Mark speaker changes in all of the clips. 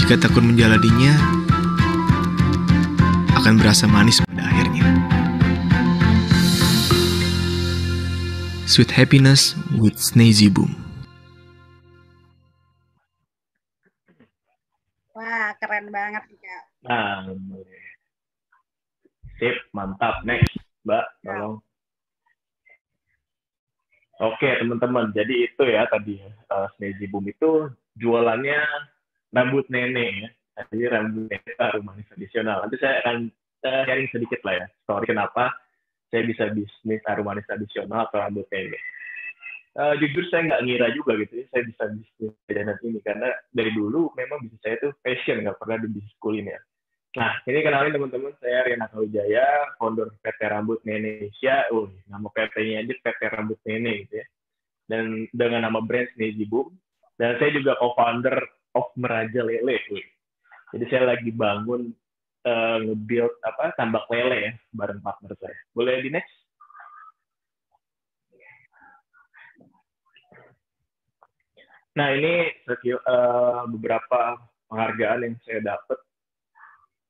Speaker 1: jika tekun menjalaninya, akan berasa manis pada akhirnya. Sweet Happiness with Sneezy Boom.
Speaker 2: Wah, keren banget Kak.
Speaker 3: Nah, sip, mantap. Next, Mbak, tolong. Oke, teman-teman. Jadi itu ya tadi Sneezy Boom itu jualannya rambut nenek ya. Jadi rambut nenek harum manis tradisional. Nanti saya akan sharing sedikit lah ya story kenapa saya bisa bisnis harum manis tradisional atau rambut nenek. Jujur saya nggak ngira juga gitu ya saya bisa bisnis jajanan ini karena dari dulu memang bisnis saya itu passion, nggak pernah di bisnis kuliner. Nah, ini kenalin teman-teman, saya Riana Kawijaya, founder PT Rambut Nenek Indonesia. Nama PT-nya aja PT Rambut Nenek gitu ya. Dan dengan nama brand Sneezy Boom. Dan saya juga co-founder of Meraja Lele. Jadi saya lagi bangun nge-build tambak lele ya bareng partner saya. Boleh di next? Nah, ini beberapa penghargaan yang saya dapat.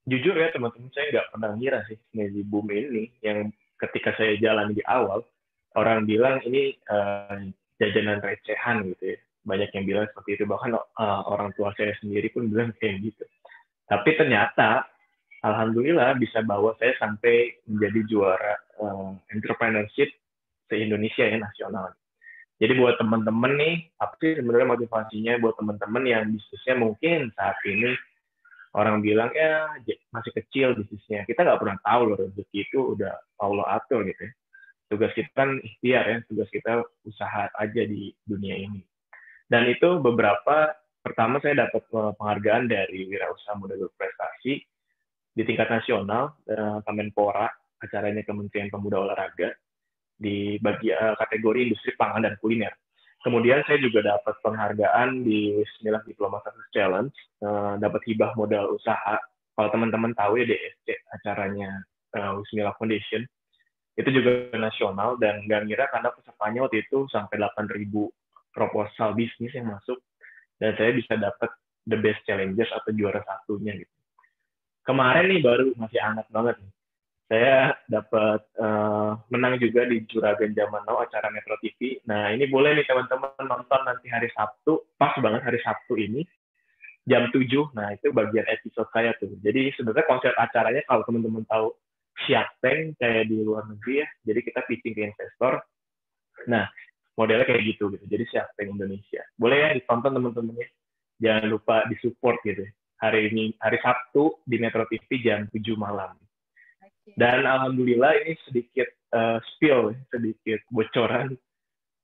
Speaker 3: Jujur ya teman-teman, saya nggak pernah ngira sih Sneezy Boom ini yang ketika saya jalan di awal, orang bilang ini jajanan recehan gitu ya. Banyak yang bilang seperti itu, bahkan orang tua saya sendiri pun bilang kayak gitu. Tapi ternyata, alhamdulillah bisa bawa saya sampai menjadi juara entrepreneurship se-Indonesia ya, nasional. Jadi buat teman-teman nih, apa sih sebenarnya motivasinya buat teman-teman yang bisnisnya mungkin saat ini orang bilang ya masih kecil bisnisnya. Kita nggak pernah tahu loh, rezeki itu udah Allah atur gitu ya. Tugas kita kan ikhtiar ya, tugas kita usaha aja di dunia ini. Dan itu pertama saya dapat penghargaan dari Wirausaha Muda Berprestasi di tingkat nasional, Kemenpora, acaranya Kementerian Pemuda Olahraga, di kategori industri pangan dan kuliner. Kemudian saya juga dapat penghargaan di Bismillah Diploma Success Challenge, dapat hibah modal usaha. Kalau teman-teman tahu ya DSC, acaranya Bismillah Foundation, itu juga nasional dan nggak ngira karena pesertanya waktu itu sampai 8.000 proposal bisnis yang masuk dan saya bisa dapat the best challengers atau juara satunya gitu. Kemarin nih baru masih hangat banget nih. Saya dapat menang juga di Juragan Zaman Now acara Metro TV. Nah, ini boleh nih teman-teman nonton nanti hari Sabtu, pas banget hari Sabtu ini, jam 7. Nah, itu bagian episode saya tuh. Jadi sebenarnya konsep acaranya kalau teman-teman tahu Shark Tank kayak di luar negeri ya, jadi kita pitching ke investor. Nah, modelnya kayak gitu. Jadi Shark Tank Indonesia. Boleh ya ditonton teman-teman ya. Jangan lupa disupport gitu. Hari Sabtu di Metro TV jam 7 malam. Dan alhamdulillah ini sedikit sedikit bocoran.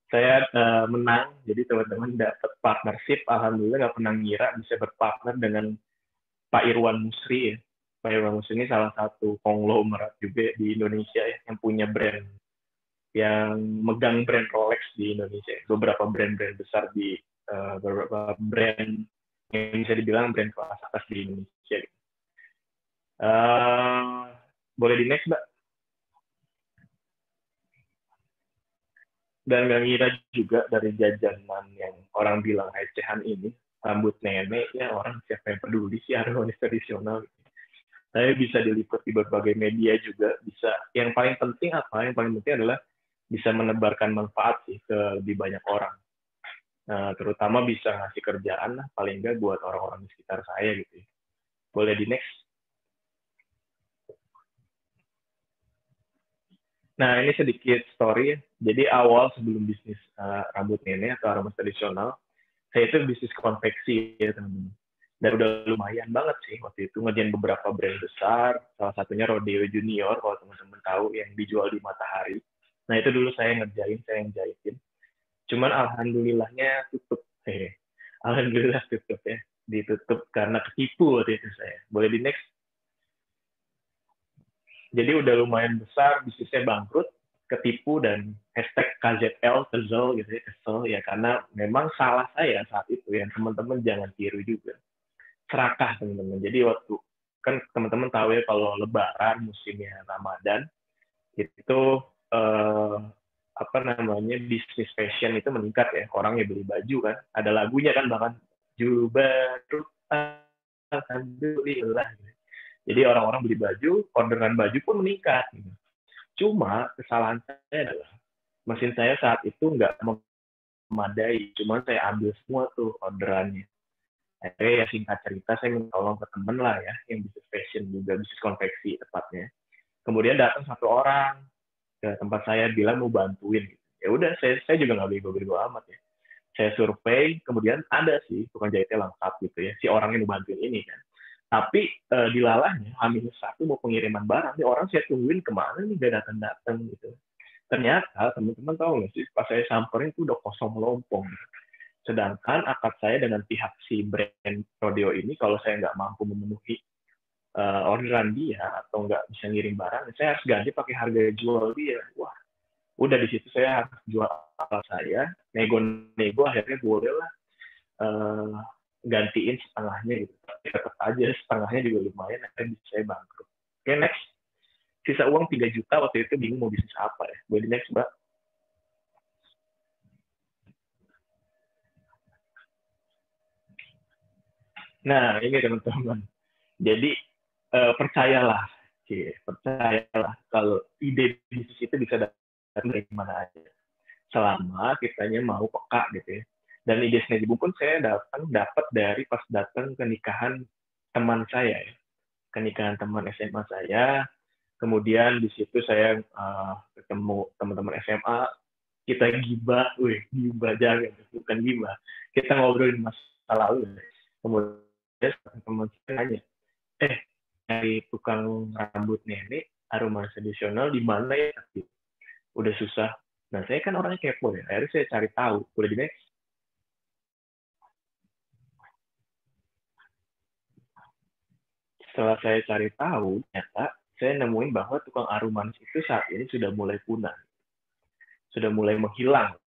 Speaker 3: Saya menang, jadi teman-teman dapat partnership. Alhamdulillah nggak pernah ngira bisa berpartner dengan Pak Irwan Musri. Ya. Pak Irwan Musri ini salah satu konglomerat juga di Indonesia ya, yang punya brand, yang megang brand Rolex di Indonesia. Beberapa brand-brand besar di beberapa brand yang bisa dibilang brand kelas atas di Indonesia. Boleh di next, Mbak? Dan gak ngira juga dari jajanan yang orang bilang recehan ini, rambut nenek, ya orang siapa yang peduli sih harum manis tradisional. Tapi bisa diliput di berbagai media juga, bisa. Yang paling penting apa? Yang paling penting adalah bisa menebarkan manfaat sih ke lebih banyak orang. Nah, terutama bisa ngasih kerjaan lah, paling nggak buat orang-orang di sekitar saya gitu. Boleh di next? Nah, ini sedikit story. Jadi awal sebelum bisnis rambut nenek atau harum tradisional, saya itu bisnis konveksi ya teman-teman. Dan udah lumayan banget sih waktu itu ngerjain beberapa brand besar. Salah satunya Rodeo Junior kalau teman-teman tahu yang dijual di Matahari. Nah itu dulu saya yang jahitin. Cuman alhamdulillahnya tutup. Alhamdulillah tutup ya. Ditutup karena ketipu waktu itu saya. Boleh di next? Jadi udah lumayan besar, bisnisnya bangkrut, ketipu, dan hashtag KZL, kesel gitu ya, kesel ya, karena memang salah saya saat itu, yang teman-teman jangan tiru juga. Serakah teman-teman, jadi waktu, kan teman-teman tahu ya kalau lebaran, musimnya Ramadan, itu, bisnis fashion itu meningkat ya, orang yang beli baju kan, ada lagunya kan bahkan, Jubaru alhamdulillah. Jadi orang-orang beli baju, orderan baju pun meningkat. Gitu. Cuma kesalahan saya adalah mesin saya saat itu nggak memadai, cuma saya ambil semua tuh orderannya. Akhirnya ya singkat cerita saya minta tolong ke temen lah ya, yang bisnis fashion juga, bisnis konveksi tepatnya. Kemudian datang satu orang ke tempat saya bilang mau bantuin. Ya udah, saya juga nggak bego-bego amat ya. Saya survei, kemudian ada sih tukang jahitnya lengkap gitu ya, si orang yang mau bantuin ini kan. Tapi dilalahnya, H-1 mau pengiriman barang, nih orang saya tungguin kemana nih, gak datang-datang gitu. Ternyata teman-teman tahu nggak sih, pas saya samperin itu udah kosong melompong. Sedangkan akad saya dengan pihak si brand Rodeo ini, kalau saya nggak mampu memenuhi orderan dia atau nggak bisa ngirim barang, saya harus ganti pakai harga jual dia. Wah, udah di situ saya harus jual akal saya, nego-nego akhirnya bolehlah gantiin setengahnya gitu. Tapi tetap aja setengahnya juga lumayan, akhirnya bisa saya bangkrut. Oke, next. Sisa uang 3 juta, waktu itu bingung mau bisnis apa ya. Boleh next, Mbak. Nah, ini teman-teman. Jadi, percayalah kalau ide bisnis itu bisa datang dari mana aja. Selama kitanya mau peka gitu ya. Dan ide Snazzy pun saya dapat dari pas datang ke nikahan teman saya ya. Kenikahan teman SMA saya. Kemudian di situ saya ketemu teman-teman SMA, kita gibah, gibah jangan, bukan gibah. Kita ngobrolin masa lalu. Kemudian teman saya nanya, dari tukang rambut nenek, aroma tradisional di mana ya? Udah susah. Nah, saya kan orangnya kepo ya. Akhirnya saya cari tahu. Boleh di next? Setelah saya cari tahu, ternyata saya nemuin bahwa tukang harum manis itu saat ini sudah mulai punah. Sudah mulai menghilang.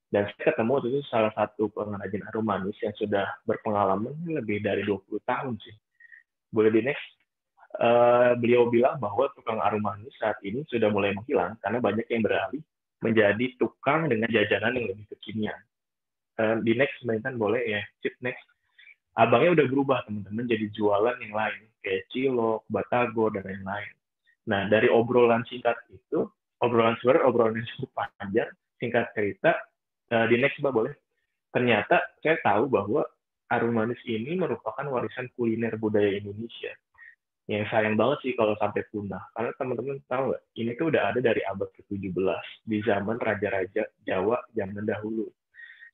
Speaker 3: Dan saya ketemu itu salah satu pengrajin harum manis yang sudah berpengalaman lebih dari 20 tahun sih. Boleh di next? Beliau bilang bahwa tukang harum manis saat ini sudah mulai menghilang karena banyak yang beralih menjadi tukang dengan jajanan yang lebih kekinian. Di next, mainkan boleh ya. Chip next. Abangnya udah berubah teman-teman jadi jualan yang lain kayak cilok, batagor dan lain-lain. Nah dari obrolan singkat itu, obrolan yang cukup panjang, singkat cerita, di next Mbak boleh. Ternyata saya tahu bahwa harum manis ini merupakan warisan kuliner budaya Indonesia. Yang sayang banget sih kalau sampai punah. Karena teman-teman tahu nggak, ini tuh udah ada dari abad ke-17 di zaman raja-raja Jawa zaman dahulu.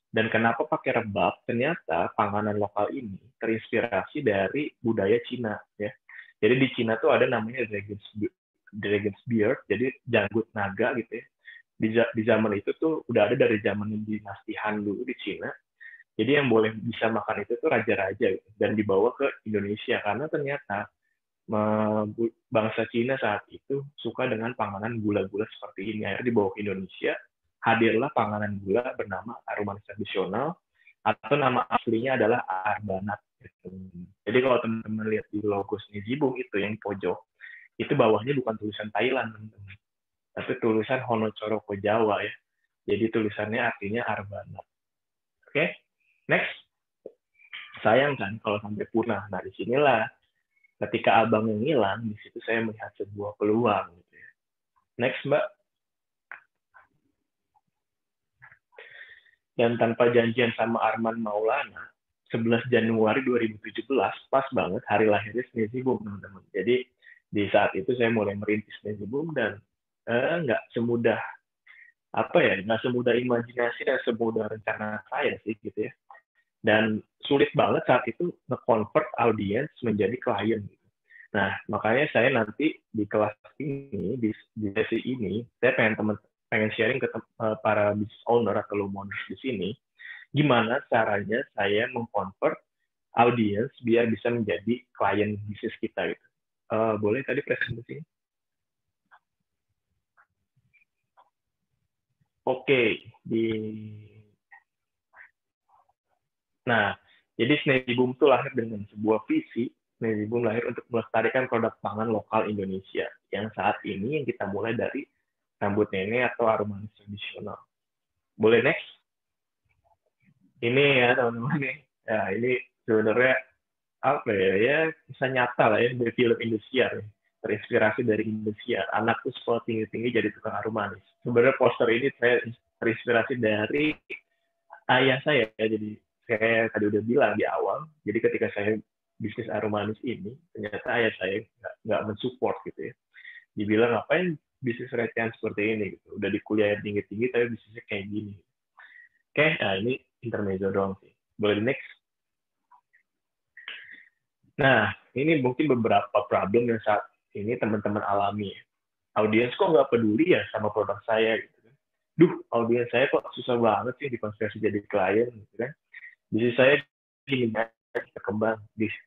Speaker 3: Dan kenapa pakai rebab? Ternyata panganan lokal ini terinspirasi dari budaya Cina ya. Jadi di Cina tuh ada namanya dragon's beard, jadi janggut naga gitu ya. Di zaman itu tuh udah ada dari zaman dinasti Han dulu di Cina. Jadi yang boleh bisa makan itu tuh raja-raja gitu, dan dibawa ke Indonesia karena ternyata bangsa Cina saat itu suka dengan panganan gula-gula seperti ini. Akhirnya dibawa ke Indonesia, hadirlah panganan gula bernama harum manis tradisional, atau nama aslinya adalah arbanat. Jadi kalau teman-teman lihat di logo Snazzy Boom itu yang pojok, itu bawahnya bukan tulisan Thailand, teman-teman, tapi tulisan Honocoroko Jawa ya. Jadi tulisannya artinya arbanat. Oke, next. Sayang kan kalau sampai punah. Nah disinilah ketika abang yang hilang, di situ saya melihat sebuah peluang. Gitu ya. Next, Mbak. Dan tanpa janjian sama Arman Maulana, 11 Januari 2017, pas banget hari lahirnya Snazzy Boom, teman-teman. Jadi di saat itu saya mulai merintis Snazzy Boom dan nggak semudah imajinasi dan semudah rencana saya sih gitu ya. Dan sulit banget saat itu nge-convert audiens menjadi klien. Nah, makanya saya nanti di kelas ini, di sesi ini, saya pengen sharing ke para business owner atau lomoners di sini, gimana caranya saya meng-convert audiens biar bisa menjadi klien bisnis kita. Gitu. Boleh tadi presentasi? Oke, Nah, jadi Snazzy Boom itu lahir dengan sebuah visi. Snazzy Boom lahir untuk melestarikan produk pangan lokal Indonesia. Yang saat ini yang kita mulai dari rambut nenek atau harum manis tradisional. Boleh next? Ini ya teman-teman nih. Ya, ini sebenarnya apa ya bisa nyata lah ya dari film Indosiar ya. Terinspirasi dari Indosiar. Anak tuh sekolah tinggi-tinggi jadi tukang harum manis. Sebenarnya poster ini saya terinspirasi dari ayah saya ya. Jadi saya tadi udah bilang di awal. Jadi ketika saya bisnis harum manis ini, ternyata ayah saya nggak mensupport gitu ya. Dibilang ngapain bisnis recehan seperti ini gitu. Udah di kuliah yang tinggi-tinggi tapi bisnisnya kayak gini. Oke, nah ini intermezzo doang sih. Boleh di next. Nah, ini mungkin beberapa problem yang saat ini teman-teman alami. Audiens kok nggak peduli ya sama produk saya gitu kan. Duh, audiens saya kok susah banget sih dikonversi jadi klien gitu kan. Jadi saya gini berkembang.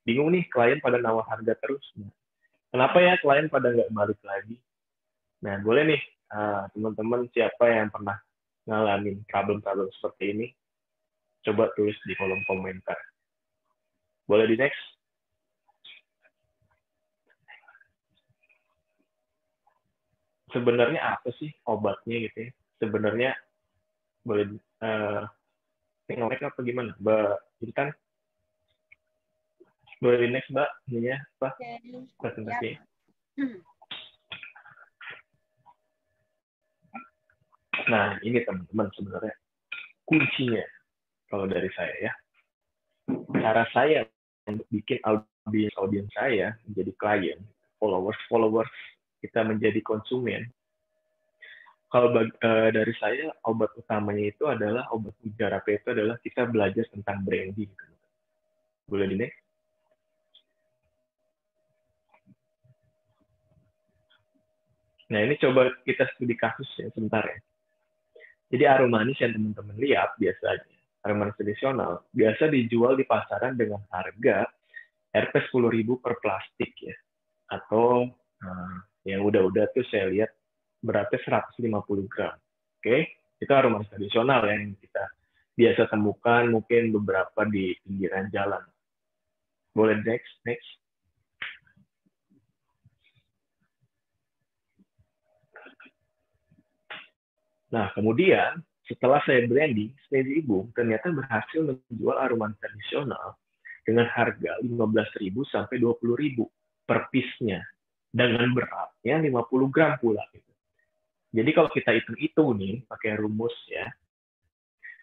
Speaker 3: Bingung nih klien pada nawar harga terus. Nah, kenapa ya klien pada nggak balik lagi? Nah, boleh nih teman-teman siapa yang pernah ngalamin problem-problem seperti ini, coba tulis di kolom komentar. Boleh di next? Sebenarnya apa sih obatnya gitu ya? Sebenarnya boleh ngomong apa gimana? Mbak Intan? Boleh di next, Mbak? Ini ya, apa? Presentasi. Nah, ini teman-teman sebenarnya kuncinya kalau dari saya ya. Cara saya untuk bikin audiens saya menjadi klien, followers kita menjadi konsumen. Kalau dari saya, obat utamanya itu adalah obat mujarab itu adalah kita belajar tentang branding. Boleh di next? Nah, ini coba kita studi kasus ya sebentar ya. Jadi harum manis yang teman-teman lihat biasanya, harum manis tradisional, biasa dijual di pasaran dengan harga Rp 10.000 per plastik ya. Atau yang udah-udah tuh saya lihat beratnya 150 gram. Oke, itu harum manis tradisional yang kita biasa temukan mungkin beberapa di pinggiran jalan. Boleh next. Nah, kemudian setelah saya branding, Sneezy Boom ternyata berhasil menjual harum manis tradisional dengan harga 15.000 sampai 20.000 per piece-nya dengan beratnya 50 gram pula. Jadi kalau kita hitung-hitung nih pakai rumus ya,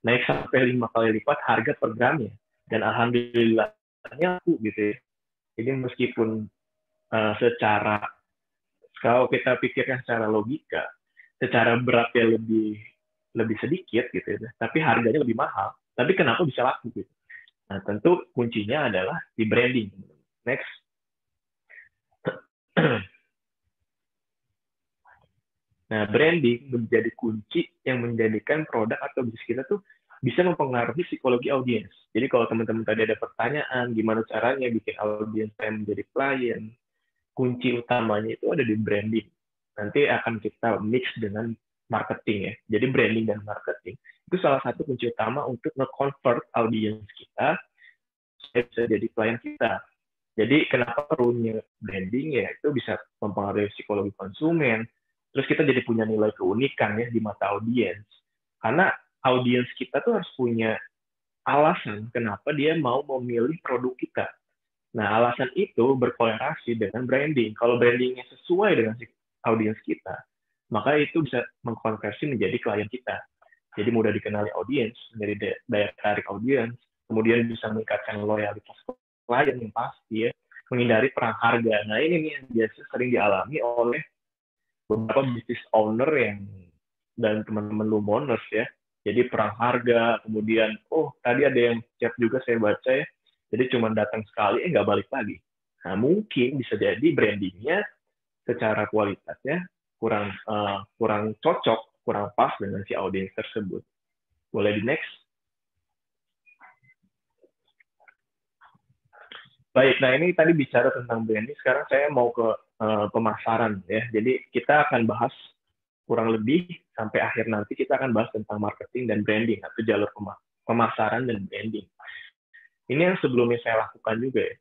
Speaker 3: naik sampai 5 kali lipat harga per gramnya. Dan alhamdulillahnya aku gitu ya. Jadi meskipun secara kalau kita pikirkan secara logika, secara beratnya lebih sedikit gitu ya, tapi harganya lebih mahal. Tapi kenapa bisa laku gitu? Nah, tentu kuncinya adalah di branding. Next. Nah, branding menjadi kunci yang menjadikan produk atau bisnis kita tuh bisa mempengaruhi psikologi audiens. Jadi kalau teman-teman tadi ada pertanyaan, gimana caranya bikin audiens saya menjadi klien, kunci utamanya itu ada di branding. Nanti akan kita mix dengan marketing ya. Jadi branding dan marketing itu salah satu kunci utama untuk nge-convert audiens kita supaya bisa jadi klien kita. Jadi kenapa perlunya branding ya, itu bisa mempengaruhi psikologi konsumen, terus kita jadi punya nilai keunikan ya di mata audiens. Karena audiens kita tuh harus punya alasan kenapa dia mau memilih produk kita. Nah, alasan itu berkorelasi dengan branding. Kalau brandingnya sesuai dengan audiens kita, maka itu bisa mengkonversi menjadi klien kita. Jadi mudah dikenali audiens, menjadi daya tarik audiens, kemudian bisa meningkatkan loyalitas klien yang pasti ya, menghindari perang harga. Nah, ini nih yang biasa sering dialami oleh beberapa business owner dan teman-teman lumoners ya. Jadi perang harga, kemudian tadi ada yang chat juga saya baca ya, jadi cuma datang sekali nggak balik lagi. Nah, mungkin bisa jadi brandingnya secara kualitasnya kurang cocok, kurang pas dengan si audiens tersebut. Boleh di next? Baik, nah ini tadi bicara tentang branding, sekarang saya mau ke pemasaran ya. Jadi kita akan bahas kurang lebih sampai akhir nanti kita akan bahas tentang marketing dan branding atau jalur pemasaran dan branding. Ini yang sebelumnya saya lakukan juga ya.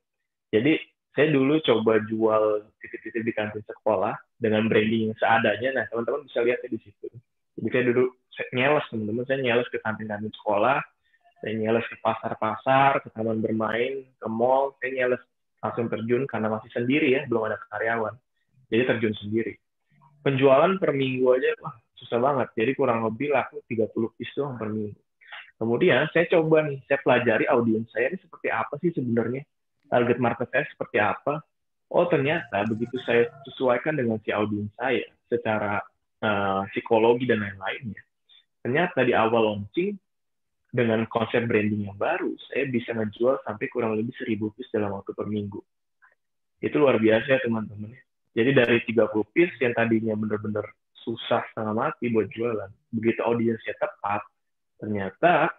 Speaker 3: Jadi saya dulu coba jual titip-titip di kantin sekolah dengan branding seadanya. Nah, teman-teman bisa lihat di situ. Jadi saya dulu nyeles, teman-teman, saya nyeles ke kantin-kantin sekolah, Saya nyeles ke pasar-pasar, ke taman bermain, ke mall, saya nyeles langsung terjun karena masih sendiri ya, belum ada karyawan. Jadi terjun sendiri. Penjualan per minggu aja, wah susah banget. Jadi kurang lebih laku 30 piece doang per minggu. Kemudian saya coba nih, saya pelajari audiens saya ini seperti apa sih sebenarnya. Target market saya seperti apa. Oh ternyata begitu saya sesuaikan dengan si audiens saya secara psikologi dan lain-lainnya. Ternyata di awal launching, dengan konsep branding yang baru, saya bisa ngejual sampai kurang lebih 1.000 piece dalam waktu per minggu. Itu luar biasa ya teman-teman. Jadi dari 30 piece yang tadinya benar-benar susah setengah mati buat jualan, begitu audiensnya tepat, ternyata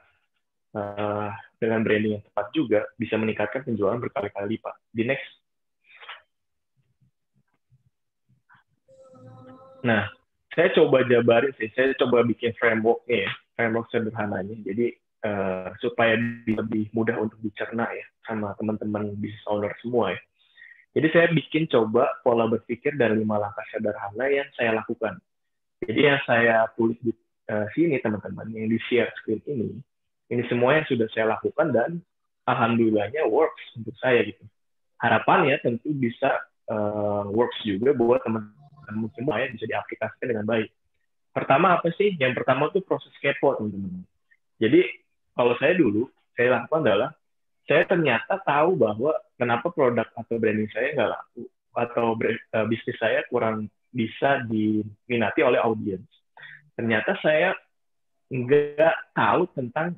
Speaker 3: dengan branding yang tepat juga bisa meningkatkan penjualan berkali-kali lipat. Di next. Nah, saya coba jabarin sih, saya coba bikin framework-nya ya, framework sederhananya. Jadi supaya lebih mudah untuk dicerna ya sama teman-teman business owner semua ya. Jadi saya bikin coba pola berpikir dan 5 langkah sederhana yang saya lakukan. Jadi yang saya tulis di sini teman-teman, yang di share screen ini semua yang sudah saya lakukan dan alhamdulillahnya works untuk saya gitu. Harapannya tentu bisa works juga buat teman-teman semua ya, bisa diaplikasikan dengan baik. Pertama apa sih? Yang pertama tuh proses kepo teman-teman. Jadi kalau saya dulu, saya lakukan adalah saya ternyata tahu bahwa kenapa produk atau branding saya nggak laku atau bisnis saya kurang bisa diminati oleh audiens. Ternyata saya nggak tahu tentang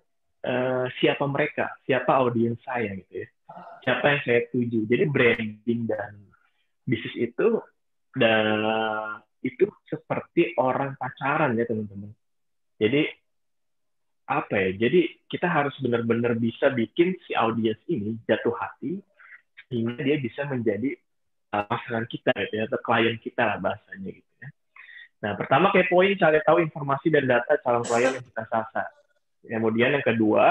Speaker 3: siapa mereka, siapa audiens saya gitu ya, siapa yang saya tuju. Jadi branding dan bisnis itu seperti orang pacaran ya teman-teman. Jadi apa ya? Jadi kita harus benar-benar bisa bikin si audiens ini jatuh hati sehingga dia bisa menjadi pasangan kita gitu ya, atau klien kita lah bahasanya gitu ya. Nah, pertama kepoin, cari tahu informasi dan data calon klien yang kita sasar. Kemudian yang kedua,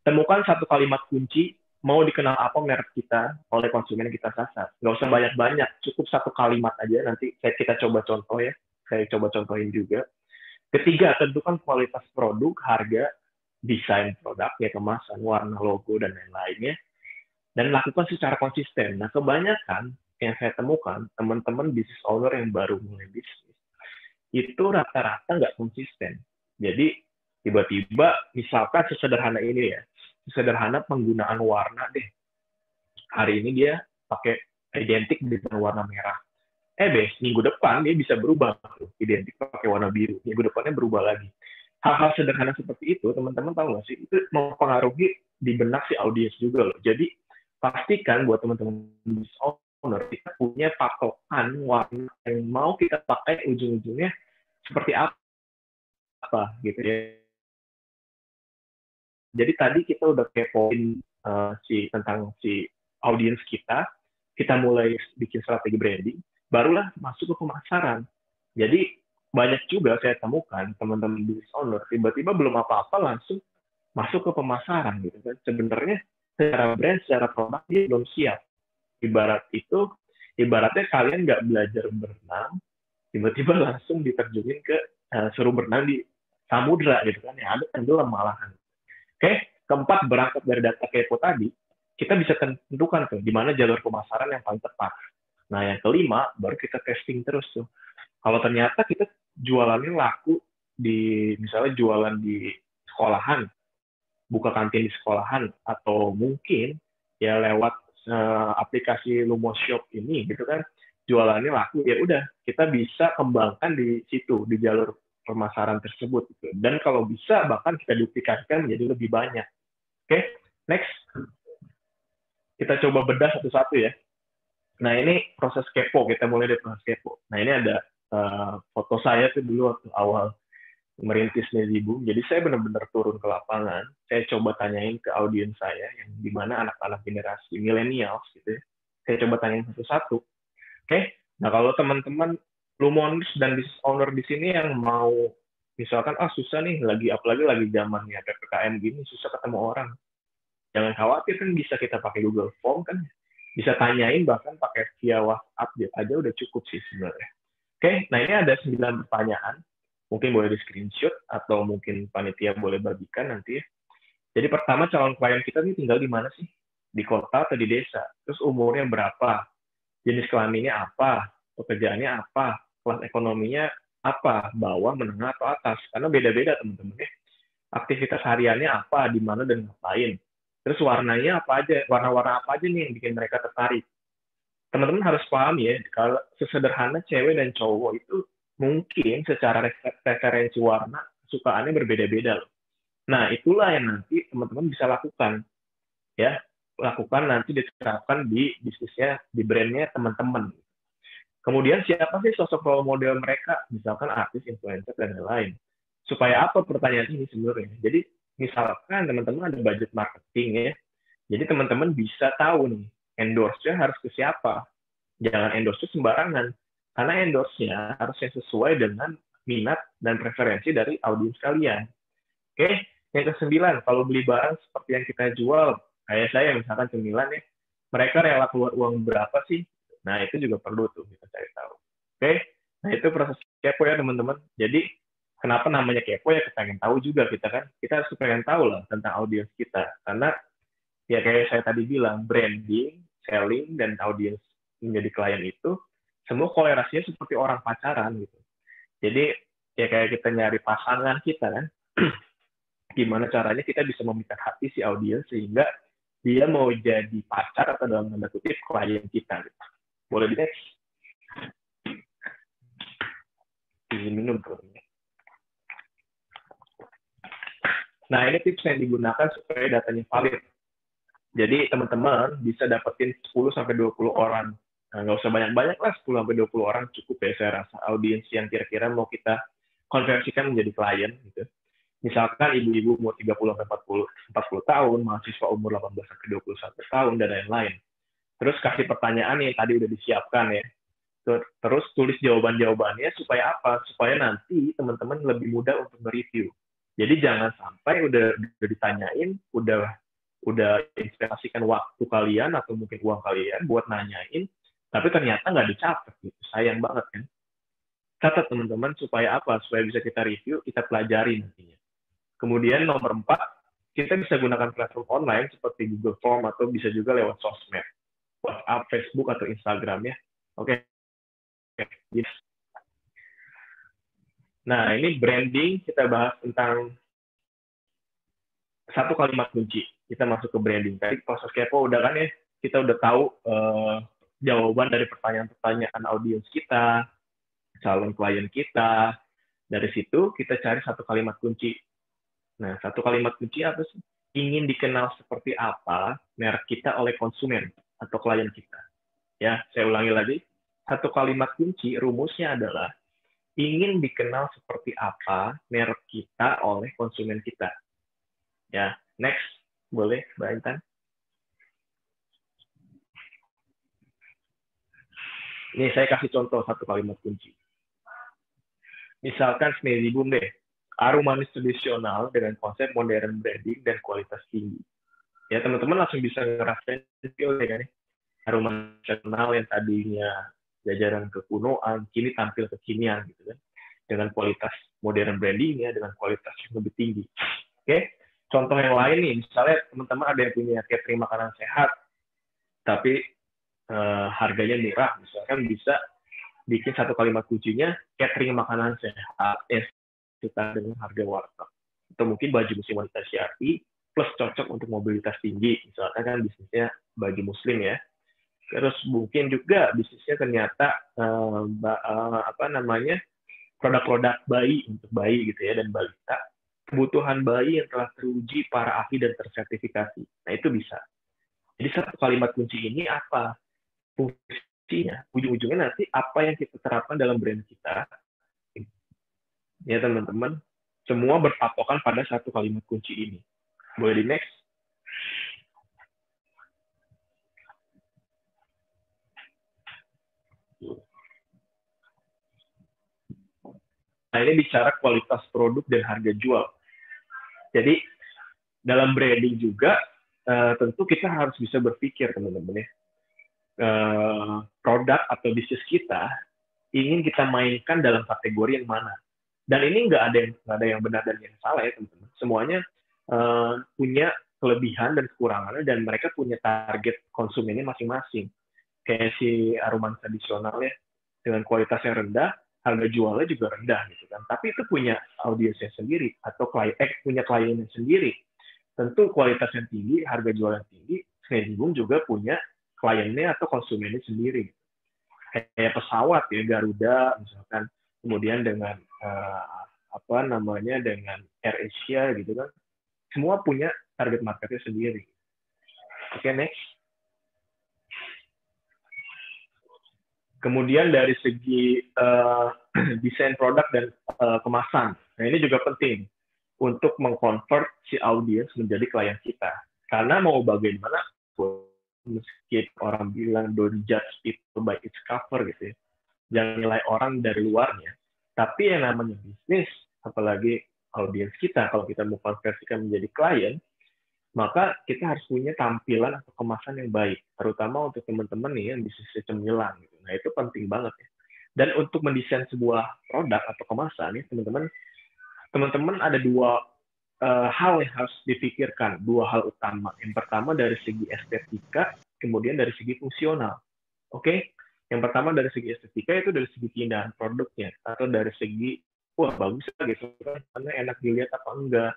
Speaker 3: temukan satu kalimat kunci mau dikenal apa merek kita oleh konsumen yang kita sasar. Nggak usah banyak-banyak, cukup satu kalimat aja. Nanti kita coba contoh ya, saya coba contohin juga. Ketiga, tentukan kualitas produk, harga, desain produknya, kemasan, warna, logo, dan lain-lainnya. Dan lakukan secara konsisten. Nah, kebanyakan yang saya temukan, teman-teman business owner yang baru mulai bisnis, itu rata-rata nggak konsisten. Jadi, tiba-tiba, misalkan sesederhana ini ya, sesederhana penggunaan warna deh. Hari ini dia pakai identik dengan warna merah. Minggu depan dia bisa berubah, identik pakai warna biru. Minggu depannya berubah lagi. Hal-hal sederhana seperti itu, teman-teman tahu nggak sih, itu mempengaruhi di benak si audiens juga loh. Jadi, pastikan buat teman-teman business owner, kita punya patokan warna yang mau kita pakai ujung-ujungnya seperti apa gitu ya. Jadi tadi kita udah kepoin tentang si audiens kita mulai bikin strategi branding, barulah masuk ke pemasaran. Jadi banyak juga saya temukan teman-teman business owner tiba-tiba belum apa-apa langsung masuk ke pemasaran gitu kan. Sebenarnya secara brand, secara produk dia belum siap. Ibaratnya kalian nggak belajar berenang, tiba-tiba langsung diterjunin ke suruh berenang di samudra gitu kan, ya ada tenggelam malahan. Oke, keempat, berangkat dari data kepo tadi, kita bisa tentukan tuh di mana jalur pemasaran yang paling tepat. Nah, yang kelima, baru kita testing terus tuh. Kalau ternyata kita jualannya laku misalnya jualan di sekolahan, buka kantin di sekolahan, atau mungkin ya lewat aplikasi Lumos Shop ini gitu kan, jualannya laku, ya udah kita bisa kembangkan di situ, di jalur pemasaran tersebut gitu. Dan kalau bisa bahkan kita duplikasikan menjadi lebih banyak. Oke, next. Kita coba bedah satu-satu ya. Nah, ini proses kepo, kita mulai dari proses kepo. Nah, ini ada foto saya tuh dulu waktu awal merintis Sneezy Boom. Jadi saya benar-benar turun ke lapangan, saya coba tanyain ke audiens saya, yang dimana anak-anak generasi milenial gitu ya. Saya coba tanyain satu-satu. Oke, nah kalau teman-teman Lumons dan business owner di sini yang mau misalkan susah nih, apalagi lagi zamannya PPKM gini, susah ketemu orang. Jangan khawatir, kan bisa kita pakai Google Form kan, bisa tanyain bahkan pakai via WhatsApp aja udah cukup sih sebenarnya. Oke, nah ini ada 9 pertanyaan, mungkin boleh di screenshot atau mungkin panitia boleh bagikan nanti ya. Jadi pertama calon klien kita nih tinggal di mana sih? Di kota atau di desa? Terus umurnya berapa? Jenis kelaminnya apa? Pekerjaannya apa? Kelas ekonominya apa? Bawah, menengah, atau atas? Karena beda-beda teman-teman ya. Aktivitas hariannya apa, di mana dan ngapain. Terus warnanya apa aja? Warna-warna apa aja nih yang bikin mereka tertarik? Teman-teman harus paham ya, kalau sesederhana cewek dan cowok itu mungkin secara referensi warna kesukaannya berbeda-beda loh. Nah, itulah yang nanti teman-teman bisa lakukan ya. Lakukan nanti diterapkan di bisnisnya, di brandnya teman-teman. Kemudian siapa sih sosok role model mereka? Misalkan artis, influencer, dan lain-lain. Supaya apa pertanyaan ini sebenarnya? Jadi misalkan teman-teman ada budget marketing ya, jadi teman-teman bisa tahu nih, endorse-nya harus ke siapa. Jangan endorse sembarangan. Karena endorse-nya harus yang sesuai dengan minat dan preferensi dari audiens kalian. Oke, yang ke-9, kalau beli barang seperti yang kita jual, kayak saya misalkan cemilan ya, mereka rela keluar uang berapa sih? Nah, itu juga perlu tuh kita cari tahu. Oke, nah itu proses kepo ya teman-teman. Jadi, kenapa namanya kepo ya? Kita pengen tahu juga kita kan. Kita harus pengen tahu lah tentang audiens kita. Karena ya kayak saya tadi bilang, branding, selling, dan audiens menjadi klien itu, semua kolerasinya seperti orang pacaran gitu. Jadi, ya kayak kita nyari pasangan kita kan, gimana caranya kita bisa memikat hati si audiens sehingga dia mau jadi pacar atau dalam tanda kutip klien kita. Gitu. Boleh di next? Izin minum tuh. Nah, ini tips yang digunakan supaya datanya valid. Jadi teman-teman bisa dapetin 10-20 orang. Nah, nggak usah banyak-banyak lah, 10-20 orang cukup ya saya rasa. Audiens yang kira-kira mau kita konversikan menjadi klien. Gitu. Misalkan ibu-ibu umur 30-40 tahun, mahasiswa umur 18-21 tahun, dan lain-lain. Terus kasih pertanyaan yang tadi udah disiapkan ya. Terus tulis jawaban-jawabannya supaya apa? Supaya nanti teman-teman lebih mudah untuk mereview. Jadi jangan sampai udah ditanyain, udah investasikan waktu kalian atau mungkin uang kalian buat nanyain, tapi ternyata nggak dicatat gitu. Sayang banget kan. Catat teman-teman supaya apa? Supaya bisa kita review, kita pelajari nantinya. Kemudian nomor 4, kita bisa gunakan platform online seperti Google Form atau bisa juga lewat sosmed, WhatsApp, Facebook, atau Instagram ya. Oke. Yes. Nah, ini branding, kita bahas tentang satu kalimat kunci. Kita masuk ke branding. Tadi proses kepo udah kan ya, kita udah tahu jawaban dari pertanyaan-pertanyaan audiens kita, calon klien kita. Dari situ kita cari satu kalimat kunci. Nah, satu kalimat kunci apa sih? Ingin dikenal seperti apa merek kita oleh konsumen atau klien kita. Ya, saya ulangi lagi. Satu kalimat kunci rumusnya adalah ingin dikenal seperti apa merek kita oleh konsumen kita. Ya, next. Boleh, Mbak Intan? Ini saya kasih contoh satu kalimat kunci. Misalkan Sneezy Boom deh. Harum manis tradisional dengan konsep modern branding dan kualitas tinggi. Ya, teman-teman langsung bisa ngerasain feel ya kan ya. Harum manis tradisional yang tadinya jajaran kekunoan, kini tampil kekinian gitu kan. Dengan kualitas modern brandingnya, dengan kualitas yang lebih tinggi. Oke, contoh yang lain nih, misalnya teman-teman ada yang punya catering makanan sehat, tapi harganya murah, misalkan bisa bikin satu kalimat kuncinya catering makanan sehat kita dengan harga warteg, atau mungkin baju musim wanita syar'i plus cocok untuk mobilitas tinggi, misalkan kan bisnisnya bagi muslim ya. Terus mungkin juga bisnisnya ternyata produk-produk bayi untuk bayi gitu ya dan balita, kebutuhan bayi yang telah teruji para ahli dan tersertifikasi. Nah itu bisa. Jadi satu kalimat kunci ini apa fungsinya? Ujung-ujungnya nanti apa yang kita terapkan dalam brand kita, ya teman-teman, semua berpatokan pada satu kalimat kunci ini. Boleh di next? Nah, ini bicara kualitas produk dan harga jual. Jadi, dalam branding juga, tentu kita harus bisa berpikir, teman-teman ya. Produk atau bisnis kita ingin kita mainkan dalam kategori yang mana. Dan ini nggak ada yang benar dan yang salah ya, teman-teman. Semuanya punya kelebihan dan kekurangannya, dan mereka punya target konsumennya masing-masing. Kayak si Aruman tradisional ya, dengan kualitas yang rendah, harga jualnya juga rendah gitu kan. Tapi itu punya audiensnya sendiri atau punya kliennya sendiri. Tentu kualitas yang tinggi, harga jual yang tinggi, Snazy Boom juga punya kliennya atau konsumennya sendiri. Kayak pesawat ya, Garuda misalkan, kemudian dengan dengan AirAsia gitu kan, semua punya target marketnya sendiri. Oke, next. Kemudian dari segi desain produk dan kemasan, nah ini juga penting untuk mengkonvert si audiens menjadi klien kita. Karena mau bagaimana, meski orang bilang don't judge people by its cover gitu ya, jangan nilai orang dari luarnya. Tapi yang namanya bisnis, apalagi audiens kita, kalau kita mau konversikan menjadi klien, maka kita harus punya tampilan atau kemasan yang baik, terutama untuk teman-teman nih yang bisnisnya cemilan gitu. Nah, itu penting banget ya. Dan untuk mendesain sebuah produk atau kemasan nih, teman-teman ada dua hal yang harus dipikirkan, dua hal utama. Yang pertama dari segi estetika, kemudian dari segi fungsional. Oke? Yang pertama dari segi estetika itu dari segi keindahan produknya, atau dari segi wah bagus gitu kan, karena enak dilihat apa enggak.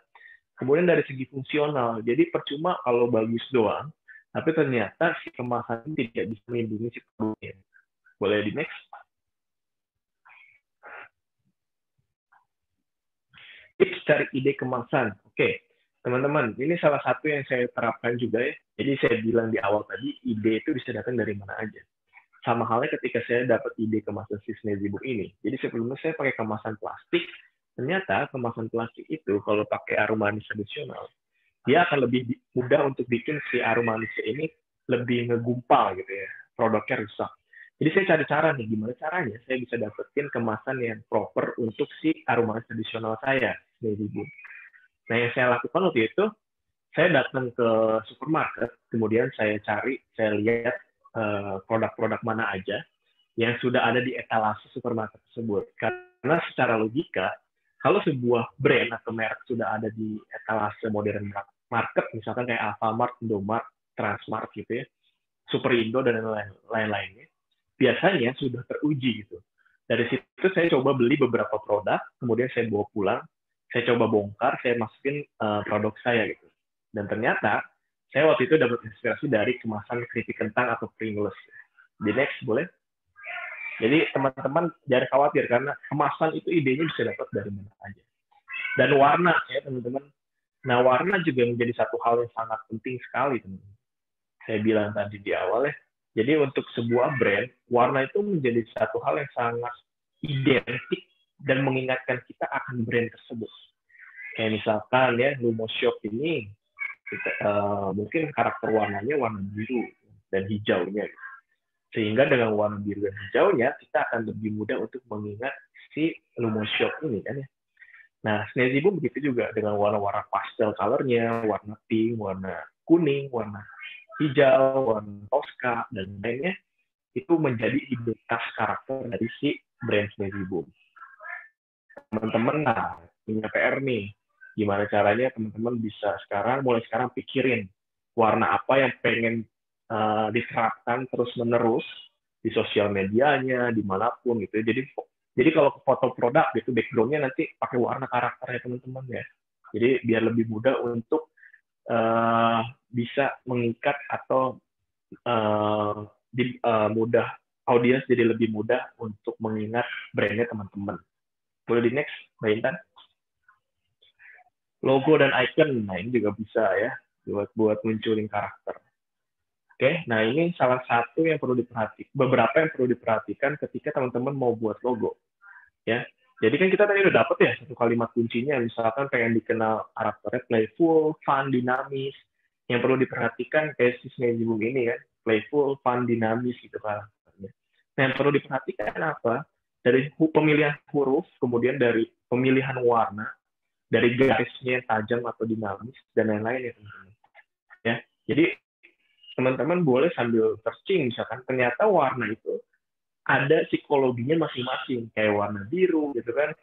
Speaker 3: Kemudian dari segi fungsional, jadi percuma kalau bagus doang, tapi ternyata si kemasan tidak bisa melindungi si produknya. Boleh di next? Tips cari ide kemasan. Oke, teman-teman, ini salah satu yang saya terapkan juga ya. Jadi saya bilang di awal tadi, ide itu bisa datang dari mana aja. Sama halnya ketika saya dapat ide kemasan si Snazy Boom ini. Jadi sebelumnya saya pakai kemasan plastik, ternyata kemasan plastik itu kalau pakai aroma manis tradisional, dia akan lebih mudah untuk bikin si aroma manisnya ini lebih ngegumpal gitu ya, produknya rusak. Jadi saya cari cara nih, gimana caranya saya bisa dapetin kemasan yang proper untuk si aroma manis tradisional saya, Snazy Boom. Nah yang saya lakukan waktu itu, saya datang ke supermarket, kemudian saya lihat produk-produk mana aja yang sudah ada di etalase supermarket tersebut. Karena secara logika, kalau sebuah brand atau merek sudah ada di etalase modern market, misalkan kayak Alfamart, Indomart, Transmart gitu ya, Superindo dan lain-lainnya, biasanya sudah teruji gitu. Dari situ saya coba beli beberapa produk, kemudian saya bawa pulang, saya coba bongkar, saya masukin produk saya gitu. Dan ternyata saya waktu itu dapat inspirasi dari kemasan keripik kentang atau Pringles. Di next boleh? Jadi teman-teman jangan khawatir karena kemasan itu idenya bisa dapat dari mana aja. Dan warna ya teman-teman. Nah warna juga menjadi satu hal yang sangat penting sekali teman-teman. Saya bilang tadi di awal ya. Jadi untuk sebuah brand, warna itu menjadi satu hal yang sangat identik dan mengingatkan kita akan brand tersebut. Kayak misalkan ya Lumoshock ini, mungkin karakter warnanya warna biru dan hijaunya. Sehingga dengan warna biru dan hijaunya, kita akan lebih mudah untuk mengingat si Lumoshock ini kan ya. Nah, Snazy Boom begitu juga dengan warna-warna pastel color-nya, warna pink, warna kuning, warna hijau, warna Tosca, dan lainnya, itu menjadi identitas karakter dari si brand Snazy Boom. Teman-teman, nah, punya PR nih. Gimana caranya teman-teman bisa mulai sekarang pikirin warna apa yang pengen diterapkan terus-menerus di sosial medianya, dimanapun gitu. Jadi kalau foto produk gitu, background-nya nanti pakai warna karakternya teman-teman ya. Jadi biar lebih mudah untuk bisa mengikat atau mudah audiens jadi lebih mudah untuk mengingat brandnya teman-teman. Boleh di next, Mbak Intan? Logo dan icon, nah ini juga bisa ya buat munculin karakter. Oke, nah ini salah satu yang perlu diperhatikan, beberapa yang perlu diperhatikan ketika teman-teman mau buat logo. Ya, jadi kan kita tadi udah dapet ya satu kalimat kuncinya, misalkan pengen dikenal karakternya playful, fun, dinamis. Yang perlu diperhatikan kayak si Snazy Boom ini kan, playful, fun, dinamis gitu karakternya. Nah yang perlu diperhatikan apa? Dari pemilihan huruf, kemudian dari pemilihan warna, dari garisnya yang tajam atau dinamis dan lain-lain ya teman-teman. Ya, jadi teman-teman boleh sambil searching misalkan ternyata warna itu ada psikologinya masing-masing, kayak warna biru gitu kan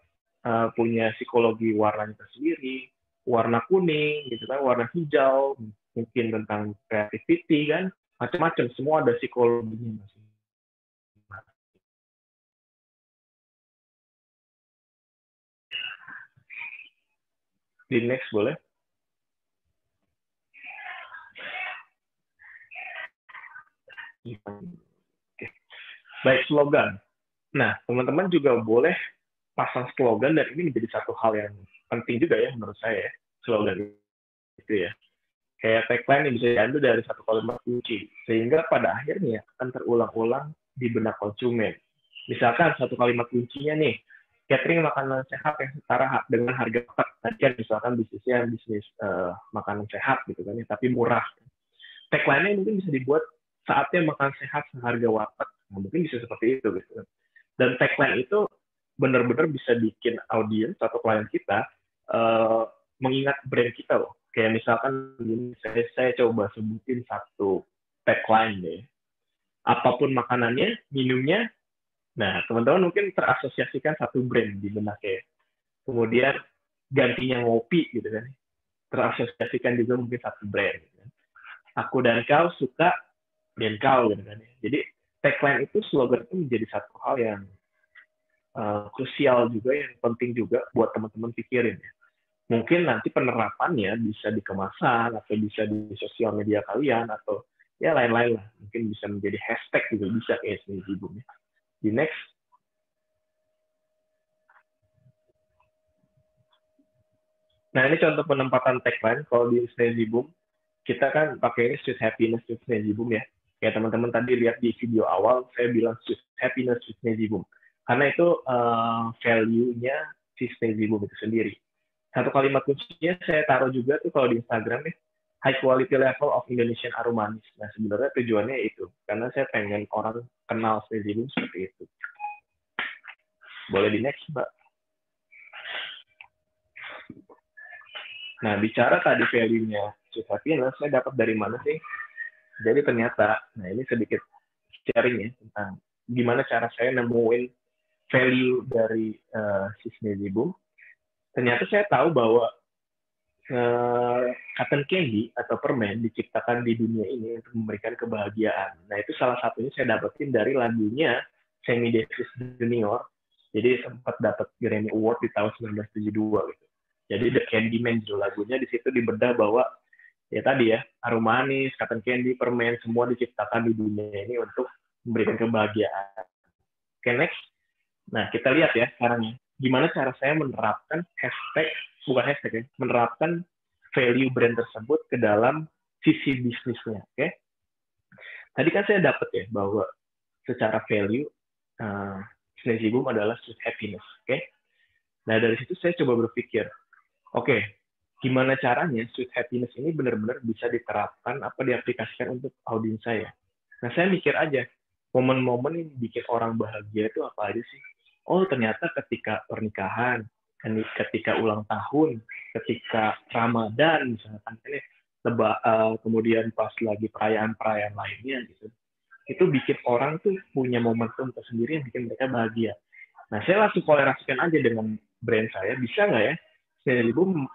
Speaker 3: punya psikologi warnanya tersendiri, warna kuning gitu kan, warna hijau, mungkin tentang creativity kan, macam-macam, semua ada psikologinya masing. Di next boleh. Oke. Baik, slogan. Nah, teman-teman juga boleh pasang slogan, dan ini menjadi satu hal yang penting juga ya menurut saya, slogan itu ya. Kayak tagline yang bisa diambil dari satu kalimat kunci, sehingga pada akhirnya akan terulang-ulang di benak konsumen. Misalkan satu kalimat kuncinya nih, catering makanan sehat yang setara dengan harga tepat. Tadi kan misalkan bisnisnya bisnis makanan sehat gitu kan ya, tapi murah. Tagline-nya mungkin bisa dibuat saatnya makan sehat seharga warteg. Nah, mungkin bisa seperti itu gitu. Dan tagline itu benar-benar bisa bikin audiens atau klien kita mengingat brand kita loh. Kayak misalkan saya coba sebutin satu tagline deh. Apapun makanannya, minumnya, nah teman-teman mungkin terasosiasikan satu brand di benaknya. Kemudian gantinya ngopi gitu kan. Terasosiasikan juga mungkin satu brand. Gitu kan. Aku dan kau suka dan kau gitu kan. Jadi tagline itu, slogan itu menjadi satu hal yang krusial juga, yang penting juga buat teman-teman pikirin ya. Mungkin nanti penerapannya bisa di kemasan atau bisa di sosial media kalian atau ya lain-lain lah. Mungkin bisa menjadi hashtag juga bisa kayak Sneezy Boom. Di next. Nah, ini contoh penempatan tagline. Kalau di Sneezy Boom, kita kan pakai ini Sweet Happiness with Sneezy Boom ya. Kayak teman-teman tadi lihat di video awal, saya bilang Sweet Happiness with Sneezy Boom. Karena itu value-nya si Sneezy Boom itu sendiri. Satu kalimat kuncinya saya taruh juga tuh kalau di Instagram ya, high quality level of Indonesian aromanis. Nah, sebenarnya tujuannya itu, karena saya pengen orang kenal Sneezy Boom seperti itu. Boleh di next, Mbak. Nah, bicara tadi value-nya Sweet Happiness, saya dapat dari mana sih? Jadi ternyata, nah ini sedikit sharing ya, tentang gimana cara saya nemuin value dari si Sneezy Boom. Ternyata saya tahu bahwa cotton candy atau permen diciptakan di dunia ini untuk memberikan kebahagiaan. Nah, itu salah satunya saya dapetin dari lagunya Sammy Davis Junior. Jadi sempat dapat Grammy Award di tahun 1972 gitu. Jadi The Candyman judul lagunya, di situ dibedah bahwa ya tadi ya, aroma manis, cotton candy, permen, semua diciptakan di dunia ini untuk memberikan kebahagiaan. Oke, next. Nah, kita lihat ya sekarang ya, gimana cara saya menerapkan menerapkan value brand tersebut ke dalam sisi bisnisnya. Oke. Tadi kan saya dapat ya bahwa secara value Sneezy Boom adalah Sweet Happiness. Oke. Nah, dari situ saya coba berpikir, oke, gimana caranya Sweet Happiness ini benar-benar bisa diterapkan, diaplikasikan untuk audiens saya. Nah, saya mikir aja, momen-momen yang bikin orang bahagia itu apa aja sih? Oh, ternyata ketika pernikahan, ketika ulang tahun, ketika Ramadan misalkan, kemudian pas lagi perayaan-perayaan lainnya gitu. Itu bikin orang tuh punya momentum tersendiri yang bikin mereka bahagia. Nah, saya langsung kolerasikan aja dengan brand saya, bisa nggak ya Sneezy Boom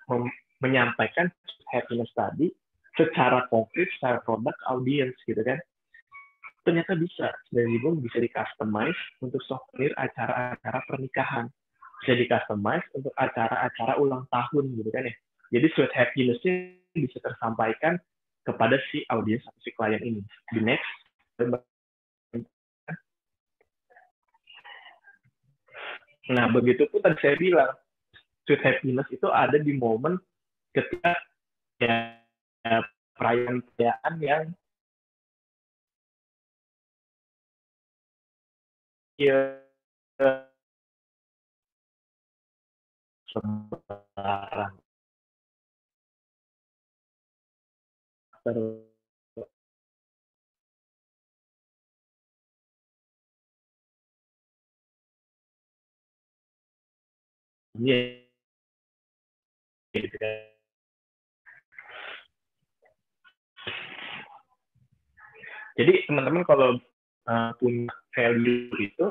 Speaker 3: menyampaikan happiness tadi secara konkret, secara produk audiens gitu kan. Ternyata bisa, Sneezy Boom bisa di-customize untuk souvenir acara-acara pernikahan, bisa di-customize untuk acara-acara ulang tahun gitu kan ya. Jadi sweet happiness-nya bisa tersampaikan kepada si audiens atau si klien ini. Di next. Nah, begitu pun tadi saya bilang, sweet happiness itu ada di momen ketika ya, perayaan yang ya, sebarang gitu kan. Jadi teman-teman kalau punya value itu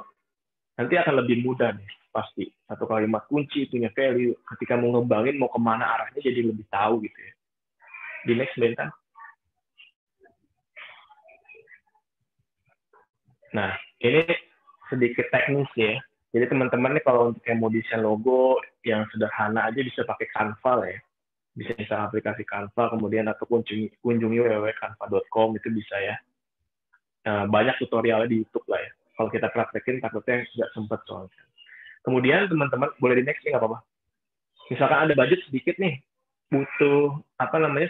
Speaker 3: nanti akan lebih mudah nih pasti. Satu kalimat kunci punya value. Ketika mau ngembangin mau kemana arahnya jadi lebih tahu gitu ya. Di next Bentan. Nah, ini sedikit teknis ya. Jadi teman-teman nih kalau untuk yang mau desain logo yang sederhana aja bisa pakai Canva ya. Bisa install aplikasi Canva, kemudian atau kunjungi www.canva.com, itu bisa ya. Banyak tutorialnya di YouTube lah ya. Kalau kita praktekin takutnya nggak sempet soalnya. Kemudian teman-teman boleh di next nih nggak apa-apa. Misalkan ada budget sedikit nih, butuh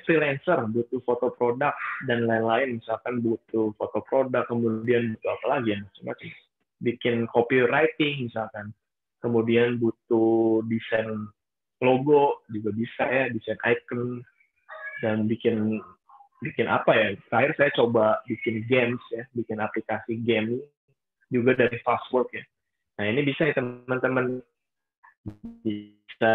Speaker 3: freelancer, butuh foto produk dan lain-lain. Misalkan butuh foto produk, kemudian butuh apa lagi ya, macam-macam. Bikin copywriting misalkan, kemudian butuh desain logo juga bisa ya, desain icon, dan bikin apa ya. Terakhir saya coba bikin games ya, bikin aplikasi game juga dari Fastwork ya. Nah ini bisa ya teman-teman, bisa